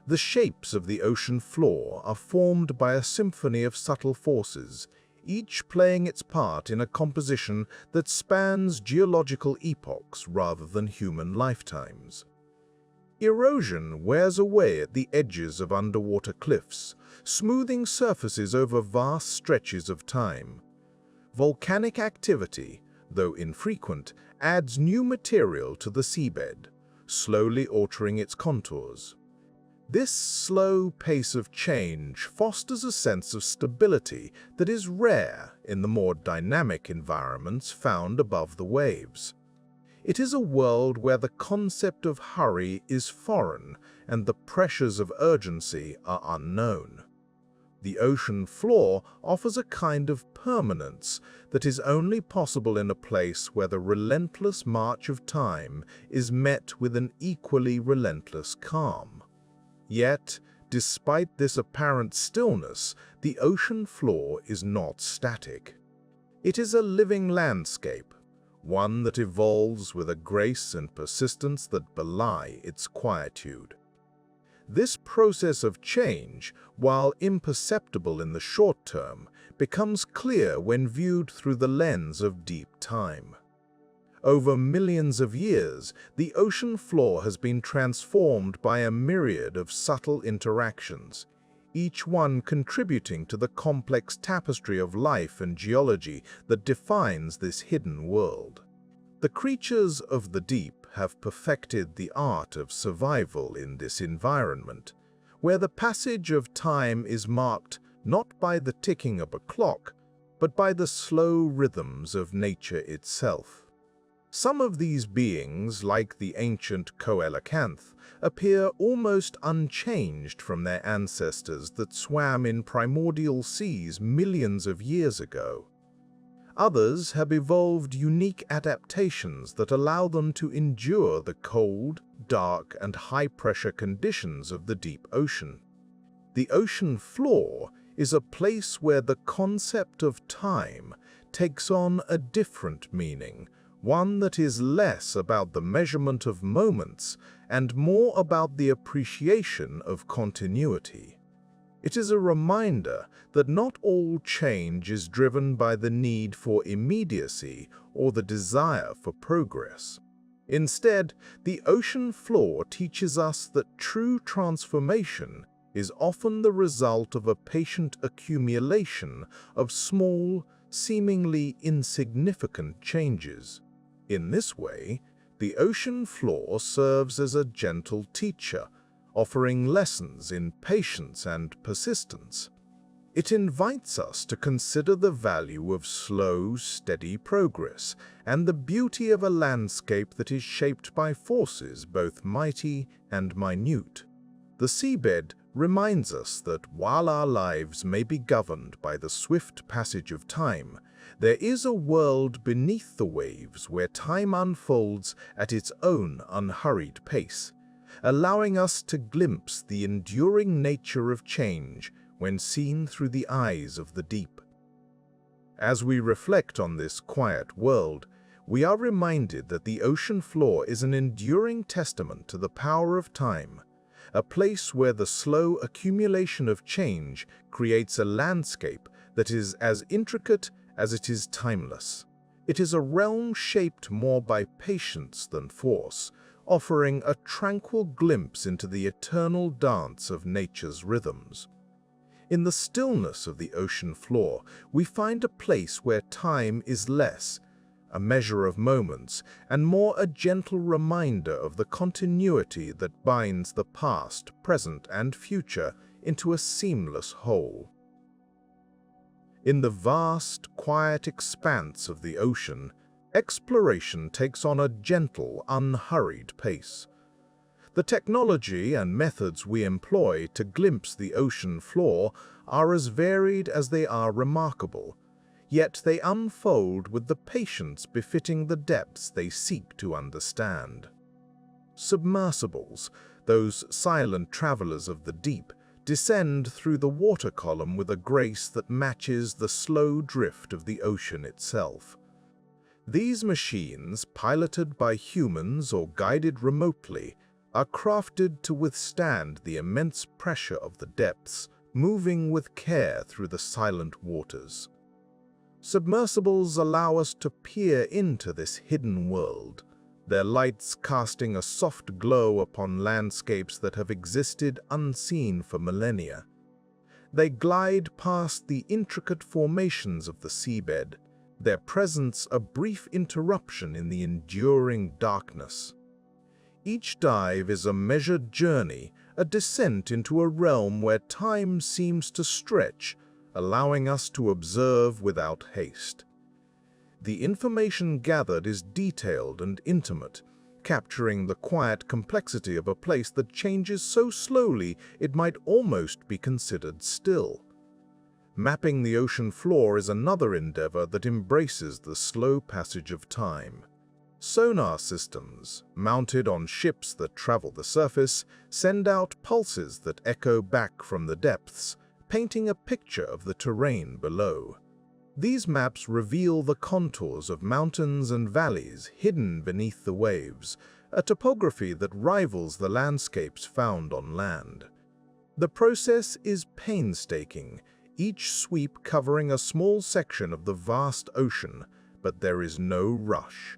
The shapes of the ocean floor are formed by a symphony of subtle forces, each playing its part in a composition that spans geological epochs rather than human lifetimes. Erosion wears away at the edges of underwater cliffs, smoothing surfaces over vast stretches of time. Volcanic activity, though infrequent, adds new material to the seabed, slowly altering its contours. This slow pace of change fosters a sense of stability that is rare in the more dynamic environments found above the waves. It is a world where the concept of hurry is foreign and the pressures of urgency are unknown. The ocean floor offers a kind of permanence that is only possible in a place where the relentless march of time is met with an equally relentless calm. Yet, despite this apparent stillness, the ocean floor is not static. It is a living landscape, one that evolves with a grace and persistence that belie its quietude. This process of change, while imperceptible in the short term, becomes clear when viewed through the lens of deep time. Over millions of years, the ocean floor has been transformed by a myriad of subtle interactions, each one contributing to the complex tapestry of life and geology that defines this hidden world. The creatures of the deep have perfected the art of survival in this environment, where the passage of time is marked not by the ticking of a clock, but by the slow rhythms of nature itself. Some of these beings, like the ancient coelacanth, appear almost unchanged from their ancestors that swam in primordial seas millions of years ago. Others have evolved unique adaptations that allow them to endure the cold, dark, and high-pressure conditions of the deep ocean. The ocean floor is a place where the concept of time takes on a different meaning, one that is less about the measurement of moments and more about the appreciation of continuity. It is a reminder that not all change is driven by the need for immediacy or the desire for progress. Instead, the ocean floor teaches us that true transformation is often the result of a patient accumulation of small, seemingly insignificant changes. In this way, the ocean floor serves as a gentle teacher, offering lessons in patience and persistence. It invites us to consider the value of slow, steady progress and the beauty of a landscape that is shaped by forces both mighty and minute. The seabed reminds us that while our lives may be governed by the swift passage of time, there is a world beneath the waves where time unfolds at its own unhurried pace, allowing us to glimpse the enduring nature of change when seen through the eyes of the deep. As we reflect on this quiet world, we are reminded that the ocean floor is an enduring testament to the power of time, a place where the slow accumulation of change creates a landscape that is as intricate as it is timeless. It is a realm shaped more by patience than force, offering a tranquil glimpse into the eternal dance of nature's rhythms. In the stillness of the ocean floor, we find a place where time is less, a measure of moments, and more a gentle reminder of the continuity that binds the past, present, and future into a seamless whole. In the vast, quiet expanse of the ocean, exploration takes on a gentle, unhurried pace. The technology and methods we employ to glimpse the ocean floor are as varied as they are remarkable, yet they unfold with the patience befitting the depths they seek to understand. Submersibles, those silent travelers of the deep, descend through the water column with a grace that matches the slow drift of the ocean itself. These machines, piloted by humans or guided remotely, are crafted to withstand the immense pressure of the depths, moving with care through the silent waters. Submersibles allow us to peer into this hidden world, their lights casting a soft glow upon landscapes that have existed unseen for millennia. They glide past the intricate formations of the seabed, their presence a brief interruption in the enduring darkness. Each dive is a measured journey, a descent into a realm where time seems to stretch, allowing us to observe without haste. The information gathered is detailed and intimate, capturing the quiet complexity of a place that changes so slowly it might almost be considered still. Mapping the ocean floor is another endeavor that embraces the slow passage of time. Sonar systems, mounted on ships that travel the surface, send out pulses that echo back from the depths, painting a picture of the terrain below. These maps reveal the contours of mountains and valleys hidden beneath the waves, a topography that rivals the landscapes found on land. The process is painstaking, each sweep covering a small section of the vast ocean, but there is no rush.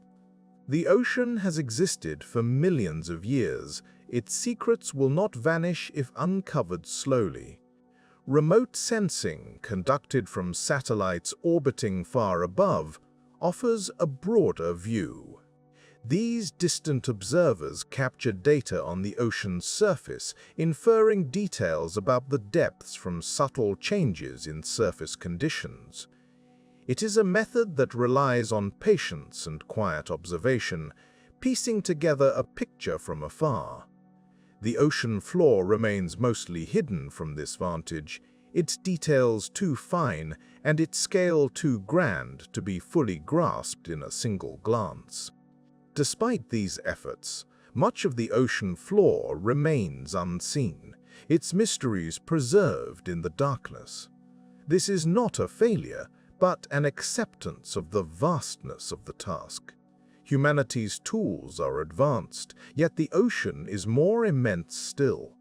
The ocean has existed for millions of years. Its secrets will not vanish if uncovered slowly. Remote sensing, conducted from satellites orbiting far above, offers a broader view. These distant observers capture data on the ocean's surface, inferring details about the depths from subtle changes in surface conditions. It is a method that relies on patience and quiet observation, piecing together a picture from afar. The ocean floor remains mostly hidden from this vantage, its details too fine and its scale too grand to be fully grasped in a single glance. Despite these efforts, much of the ocean floor remains unseen, its mysteries preserved in the darkness. This is not a failure, but an acceptance of the vastness of the task. Humanity's tools are advanced, yet the ocean is more immense still.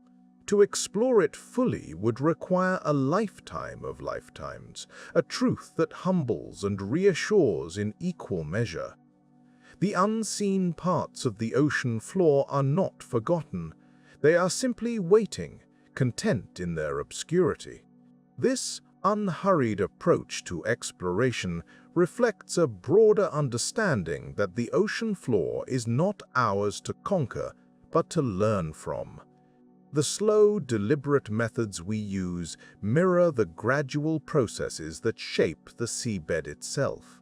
To explore it fully would require a lifetime of lifetimes, a truth that humbles and reassures in equal measure. The unseen parts of the ocean floor are not forgotten. They are simply waiting, content in their obscurity. This unhurried approach to exploration reflects a broader understanding that the ocean floor is not ours to conquer, but to learn from. The slow, deliberate methods we use mirror the gradual processes that shape the seabed itself.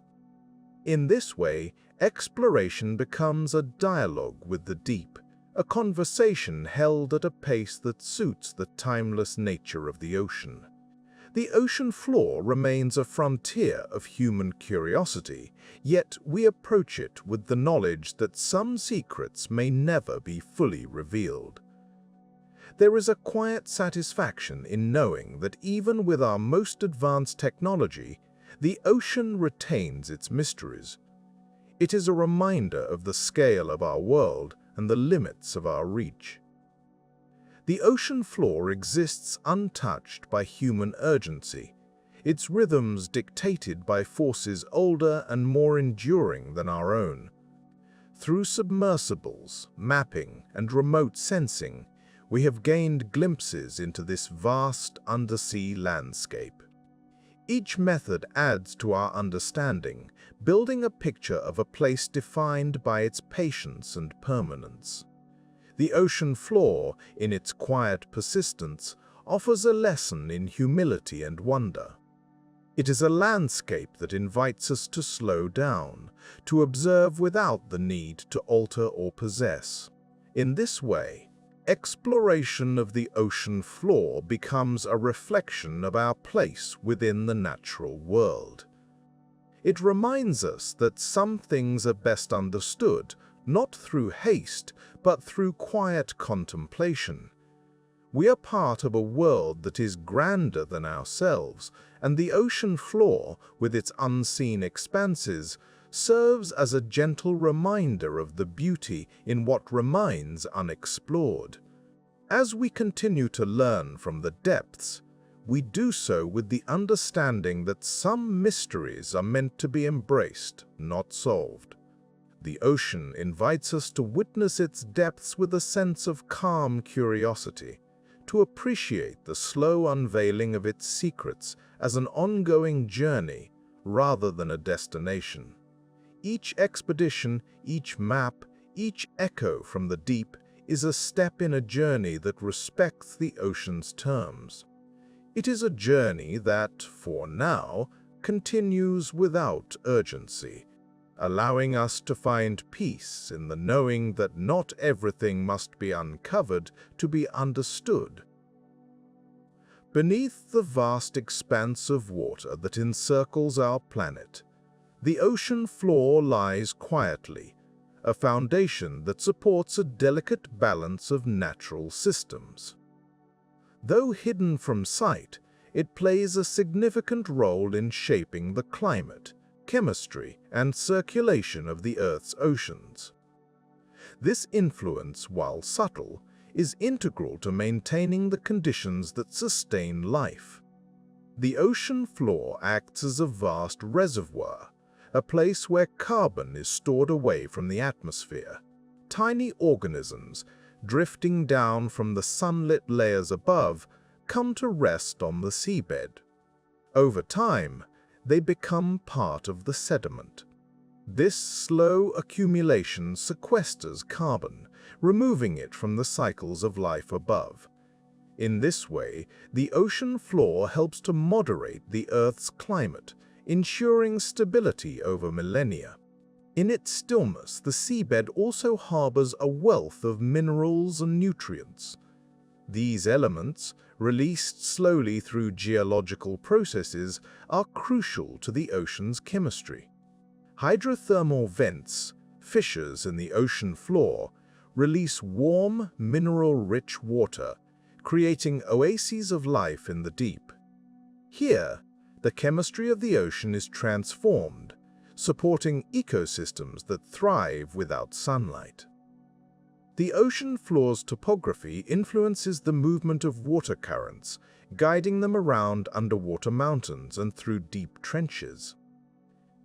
In this way, exploration becomes a dialogue with the deep, a conversation held at a pace that suits the timeless nature of the ocean. The ocean floor remains a frontier of human curiosity, yet we approach it with the knowledge that some secrets may never be fully revealed. There is a quiet satisfaction in knowing that even with our most advanced technology, the ocean retains its mysteries. It is a reminder of the scale of our world and the limits of our reach. The ocean floor exists untouched by human urgency, its rhythms dictated by forces older and more enduring than our own. Through submersibles, mapping, and remote sensing, we have gained glimpses into this vast undersea landscape. Each method adds to our understanding, building a picture of a place defined by its patience and permanence. The ocean floor, in its quiet persistence, offers a lesson in humility and wonder. It is a landscape that invites us to slow down, to observe without the need to alter or possess. In this way, exploration of the ocean floor becomes a reflection of our place within the natural world. It reminds us that some things are best understood, not through haste, but through quiet contemplation. We are part of a world that is grander than ourselves, and the ocean floor, with its unseen expanses, serves as a gentle reminder of the beauty in what remains unexplored. As we continue to learn from the depths, we do so with the understanding that some mysteries are meant to be embraced, not solved. The ocean invites us to witness its depths with a sense of calm curiosity, to appreciate the slow unveiling of its secrets as an ongoing journey rather than a destination. Each expedition, each map, each echo from the deep is a step in a journey that respects the ocean's terms. It is a journey that, for now, continues without urgency, allowing us to find peace in the knowing that not everything must be uncovered to be understood. Beneath the vast expanse of water that encircles our planet, the ocean floor lies quietly, a foundation that supports a delicate balance of natural systems. Though hidden from sight, it plays a significant role in shaping the climate, chemistry, and circulation of the Earth's oceans. This influence, while subtle, is integral to maintaining the conditions that sustain life. The ocean floor acts as a vast reservoir, a place where carbon is stored away from the atmosphere. Tiny organisms, drifting down from the sunlit layers above, come to rest on the seabed. Over time, they become part of the sediment. This slow accumulation sequesters carbon, removing it from the cycles of life above. In this way, the ocean floor helps to moderate the Earth's climate, ensuring stability over millennia. In its stillness, the seabed also harbors a wealth of minerals and nutrients. These elements, released slowly through geological processes, are crucial to the ocean's chemistry. Hydrothermal vents, fissures in the ocean floor, release warm, mineral-rich water, creating oases of life in the deep. Here, the chemistry of the ocean is transformed, supporting ecosystems that thrive without sunlight. The ocean floor's topography influences the movement of water currents, guiding them around underwater mountains and through deep trenches.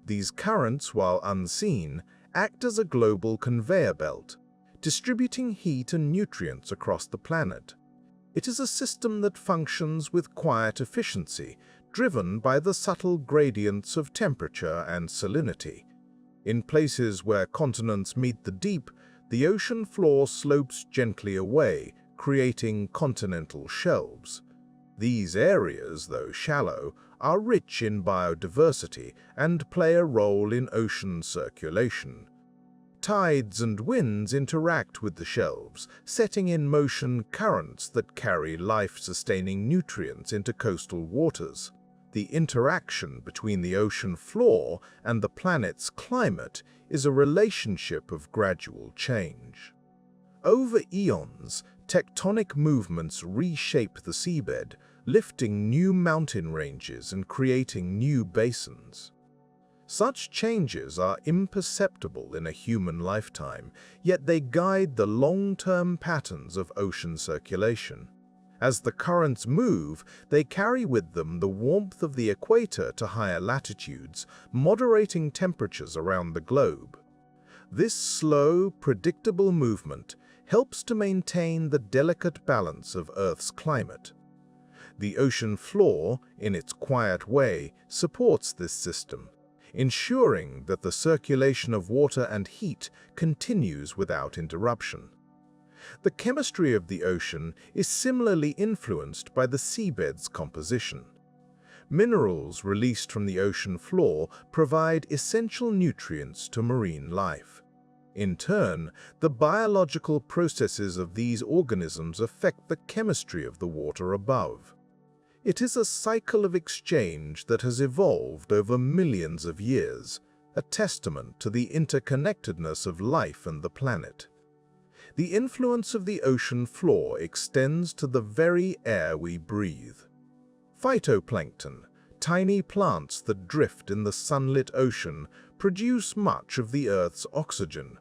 These currents, while unseen, act as a global conveyor belt, distributing heat and nutrients across the planet. It is a system that functions with quiet efficiency, driven by the subtle gradients of temperature and salinity. In places where continents meet the deep, the ocean floor slopes gently away, creating continental shelves. These areas, though shallow, are rich in biodiversity and play a role in ocean circulation. Tides and winds interact with the shelves, setting in motion currents that carry life-sustaining nutrients into coastal waters. The interaction between the ocean floor and the planet's climate is a relationship of gradual change. Over eons, tectonic movements reshape the seabed, lifting new mountain ranges and creating new basins. Such changes are imperceptible in a human lifetime, yet they guide the long-term patterns of ocean circulation. As the currents move, they carry with them the warmth of the equator to higher latitudes, moderating temperatures around the globe. This slow, predictable movement helps to maintain the delicate balance of Earth's climate. The ocean floor, in its quiet way, supports this system, ensuring that the circulation of water and heat continues without interruption. The chemistry of the ocean is similarly influenced by the seabed's composition. Minerals released from the ocean floor provide essential nutrients to marine life. In turn, the biological processes of these organisms affect the chemistry of the water above. It is a cycle of exchange that has evolved over millions of years, a testament to the interconnectedness of life and the planet. The influence of the ocean floor extends to the very air we breathe. Phytoplankton, tiny plants that drift in the sunlit ocean, produce much of the Earth's oxygen.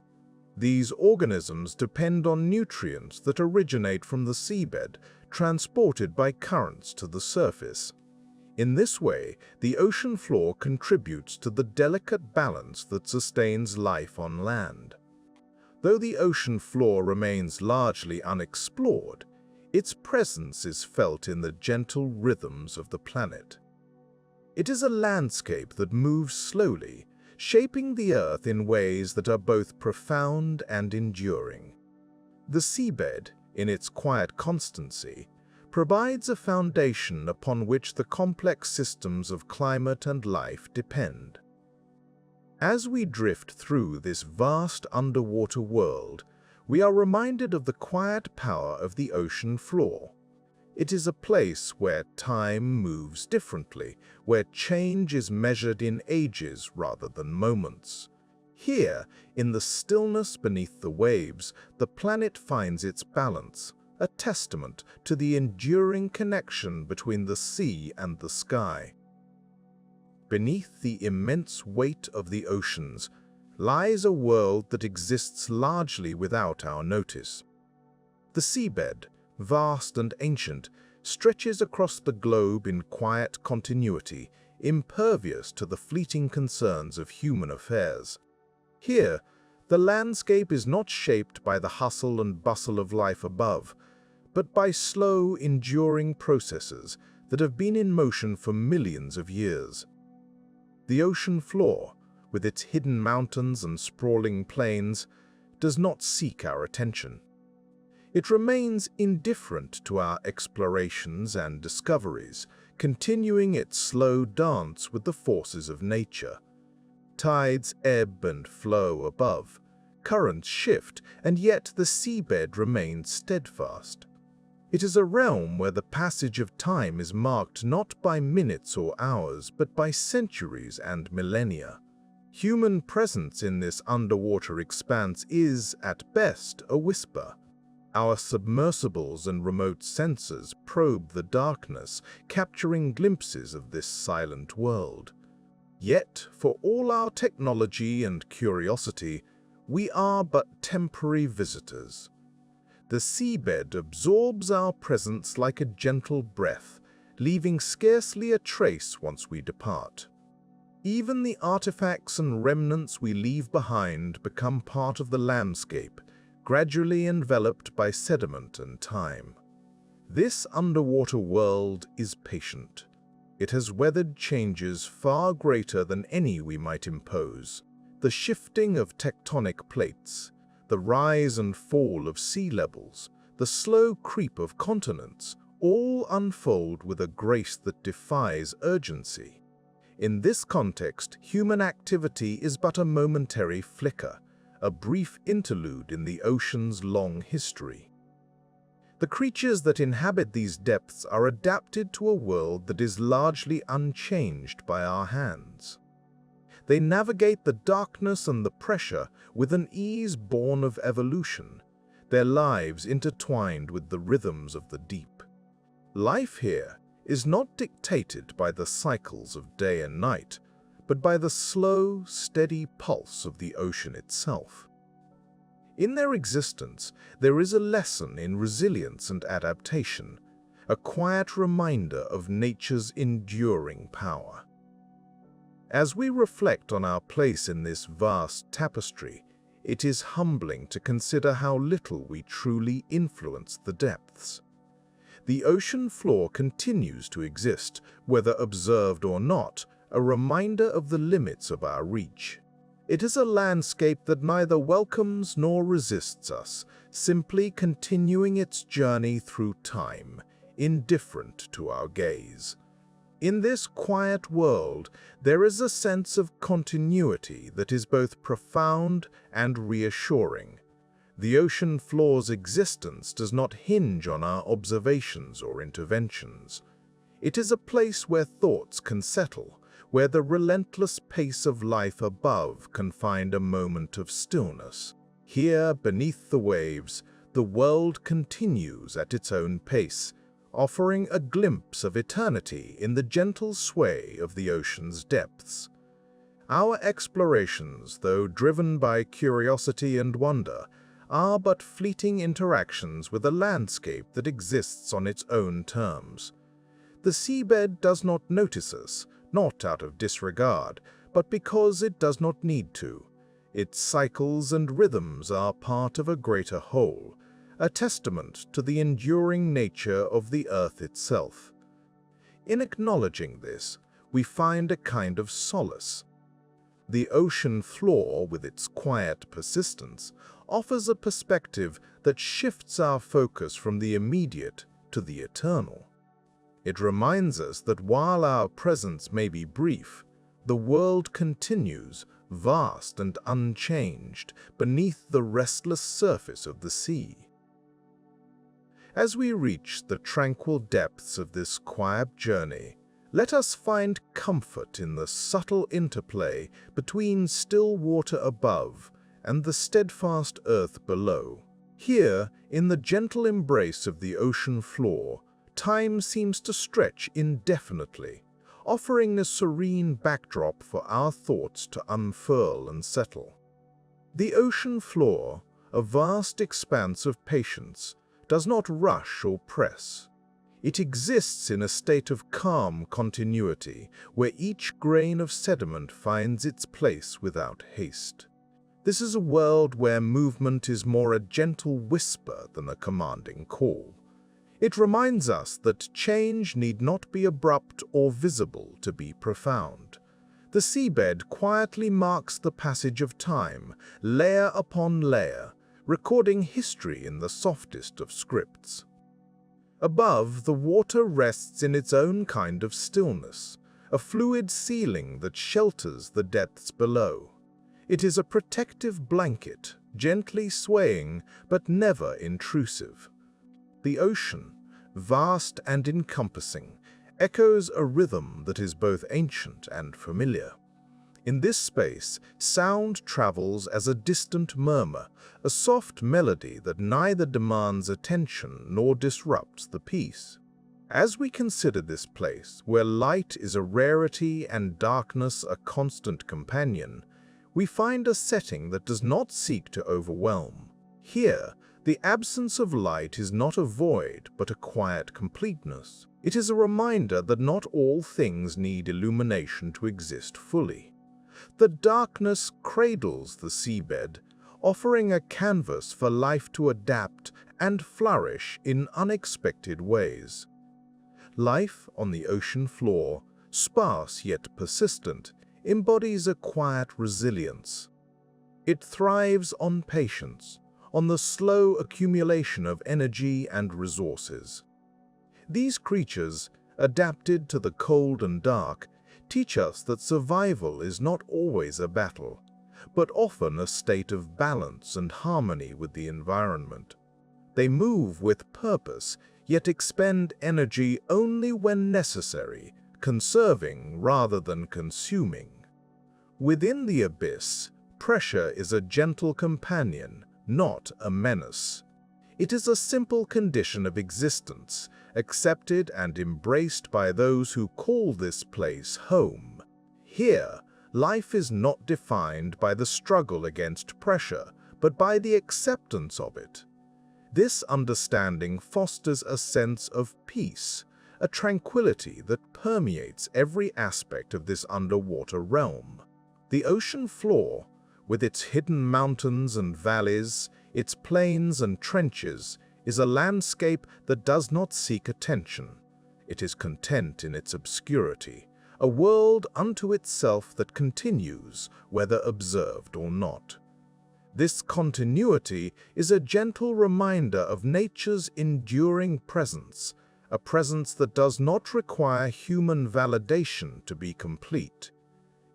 These organisms depend on nutrients that originate from the seabed, transported by currents to the surface. In this way, the ocean floor contributes to the delicate balance that sustains life on land. Though the ocean floor remains largely unexplored, its presence is felt in the gentle rhythms of the planet. It is a landscape that moves slowly, shaping the Earth in ways that are both profound and enduring. The seabed, in its quiet constancy, provides a foundation upon which the complex systems of climate and life depend. As we drift through this vast underwater world, we are reminded of the quiet power of the ocean floor. It is a place where time moves differently, where change is measured in ages rather than moments. Here, in the stillness beneath the waves, the planet finds its balance, a testament to the enduring connection between the sea and the sky. Beneath the immense weight of the oceans lies a world that exists largely without our notice. The seabed, vast and ancient, stretches across the globe in quiet continuity, impervious to the fleeting concerns of human affairs. Here, the landscape is not shaped by the hustle and bustle of life above, but by slow, enduring processes that have been in motion for millions of years. The ocean floor, with its hidden mountains and sprawling plains, does not seek our attention. It remains indifferent to our explorations and discoveries, continuing its slow dance with the forces of nature. Tides ebb and flow above, currents shift, and yet the seabed remains steadfast. It is a realm where the passage of time is marked not by minutes or hours, but by centuries and millennia. Human presence in this underwater expanse is, at best, a whisper. Our submersibles and remote sensors probe the darkness, capturing glimpses of this silent world. Yet, for all our technology and curiosity, we are but temporary visitors. The seabed absorbs our presence like a gentle breath, leaving scarcely a trace once we depart. Even the artifacts and remnants we leave behind become part of the landscape, gradually enveloped by sediment and time. This underwater world is patient. It has weathered changes far greater than any we might impose. The shifting of tectonic plates, the rise and fall of sea levels, the slow creep of continents, all unfold with a grace that defies urgency. In this context, human activity is but a momentary flicker, a brief interlude in the ocean's long history. The creatures that inhabit these depths are adapted to a world that is largely unchanged by our hands. They navigate the darkness and the pressure with an ease born of evolution, their lives intertwined with the rhythms of the deep. Life here is not dictated by the cycles of day and night, but by the slow, steady pulse of the ocean itself. In their existence, there is a lesson in resilience and adaptation, a quiet reminder of nature's enduring power. As we reflect on our place in this vast tapestry, it is humbling to consider how little we truly influence the depths. The ocean floor continues to exist, whether observed or not, a reminder of the limits of our reach. It is a landscape that neither welcomes nor resists us, simply continuing its journey through time, indifferent to our gaze. In this quiet world, there is a sense of continuity that is both profound and reassuring. The ocean floor's existence does not hinge on our observations or interventions. It is a place where thoughts can settle, where the relentless pace of life above can find a moment of stillness. Here, beneath the waves, the world continues at its own pace, offering a glimpse of eternity in the gentle sway of the ocean's depths. Our explorations, though driven by curiosity and wonder, are but fleeting interactions with a landscape that exists on its own terms. The seabed does not notice us, not out of disregard, but because it does not need to. Its cycles and rhythms are part of a greater whole, a testament to the enduring nature of the earth itself. In acknowledging this, we find a kind of solace. The ocean floor, with its quiet persistence, offers a perspective that shifts our focus from the immediate to the eternal. It reminds us that while our presence may be brief, the world continues, vast and unchanged, beneath the restless surface of the sea. As we reach the tranquil depths of this quiet journey, let us find comfort in the subtle interplay between still water above and the steadfast earth below. Here, in the gentle embrace of the ocean floor, time seems to stretch indefinitely, offering a serene backdrop for our thoughts to unfurl and settle. The ocean floor, a vast expanse of patience, does not rush or press. It exists in a state of calm continuity, where each grain of sediment finds its place without haste. This is a world where movement is more a gentle whisper than a commanding call. It reminds us that change need not be abrupt or visible to be profound. The seabed quietly marks the passage of time, layer upon layer, recording history in the softest of scripts. Above, the water rests in its own kind of stillness, a fluid ceiling that shelters the depths below. It is a protective blanket, gently swaying but never intrusive. The ocean, vast and encompassing, echoes a rhythm that is both ancient and familiar. In this space, sound travels as a distant murmur, a soft melody that neither demands attention nor disrupts the peace. As we consider this place, where light is a rarity and darkness a constant companion, we find a setting that does not seek to overwhelm. Here, The absence of light is not a void, but a quiet completeness. It is a reminder that not all things need illumination to exist fully. The darkness cradles the seabed, offering a canvas for life to adapt and flourish in unexpected ways. Life on the ocean floor, sparse yet persistent, embodies a quiet resilience. It thrives on patience, on the slow accumulation of energy and resources. These creatures, adapted to the cold and dark, teach us that survival is not always a battle, but often a state of balance and harmony with the environment. They move with purpose, yet expend energy only when necessary, conserving rather than consuming. Within the abyss, pressure is a gentle companion, not a menace. It is a simple condition of existence, accepted and embraced by those who call this place home. Here, life is not defined by the struggle against pressure, but by the acceptance of it. This understanding fosters a sense of peace, a tranquility that permeates every aspect of this underwater realm. The ocean floor, with its hidden mountains and valleys, its plains and trenches, is a landscape that does not seek attention. It is content in its obscurity, a world unto itself that continues, whether observed or not. This continuity is a gentle reminder of nature's enduring presence, a presence that does not require human validation to be complete.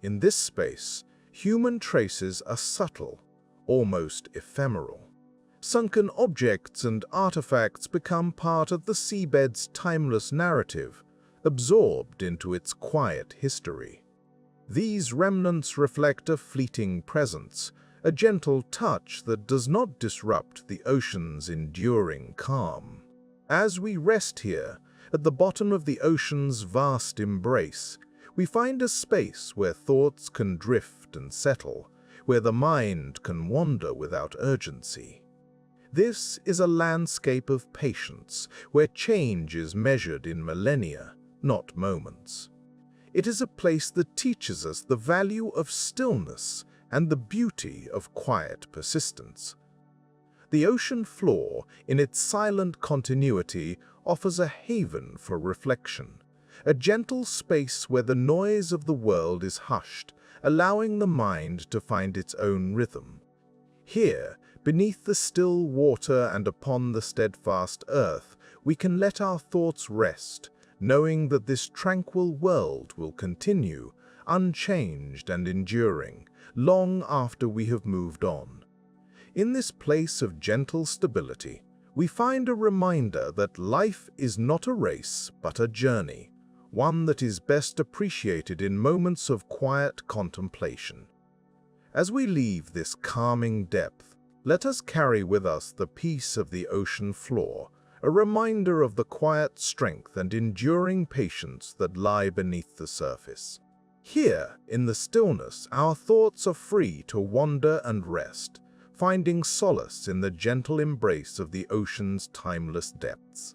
In this space, human traces are subtle, almost ephemeral. Sunken objects and artifacts become part of the seabed's timeless narrative, absorbed into its quiet history. These remnants reflect a fleeting presence, a gentle touch that does not disrupt the ocean's enduring calm. As we rest here, at the bottom of the ocean's vast embrace, we find a space where thoughts can drift and settle, where the mind can wander without urgency. This is a landscape of patience, where change is measured in millennia, not moments. It is a place that teaches us the value of stillness and the beauty of quiet persistence. The ocean floor, in its silent continuity, offers a haven for reflection, a gentle space where the noise of the world is hushed, allowing the mind to find its own rhythm. Here, beneath the still water and upon the steadfast earth, we can let our thoughts rest, knowing that this tranquil world will continue, unchanged and enduring, long after we have moved on. In this place of gentle stability, we find a reminder that life is not a race, but a journey, one that is best appreciated in moments of quiet contemplation. As we leave this calming depth, let us carry with us the peace of the ocean floor, a reminder of the quiet strength and enduring patience that lie beneath the surface. Here, in the stillness, our thoughts are free to wander and rest, finding solace in the gentle embrace of the ocean's timeless depths.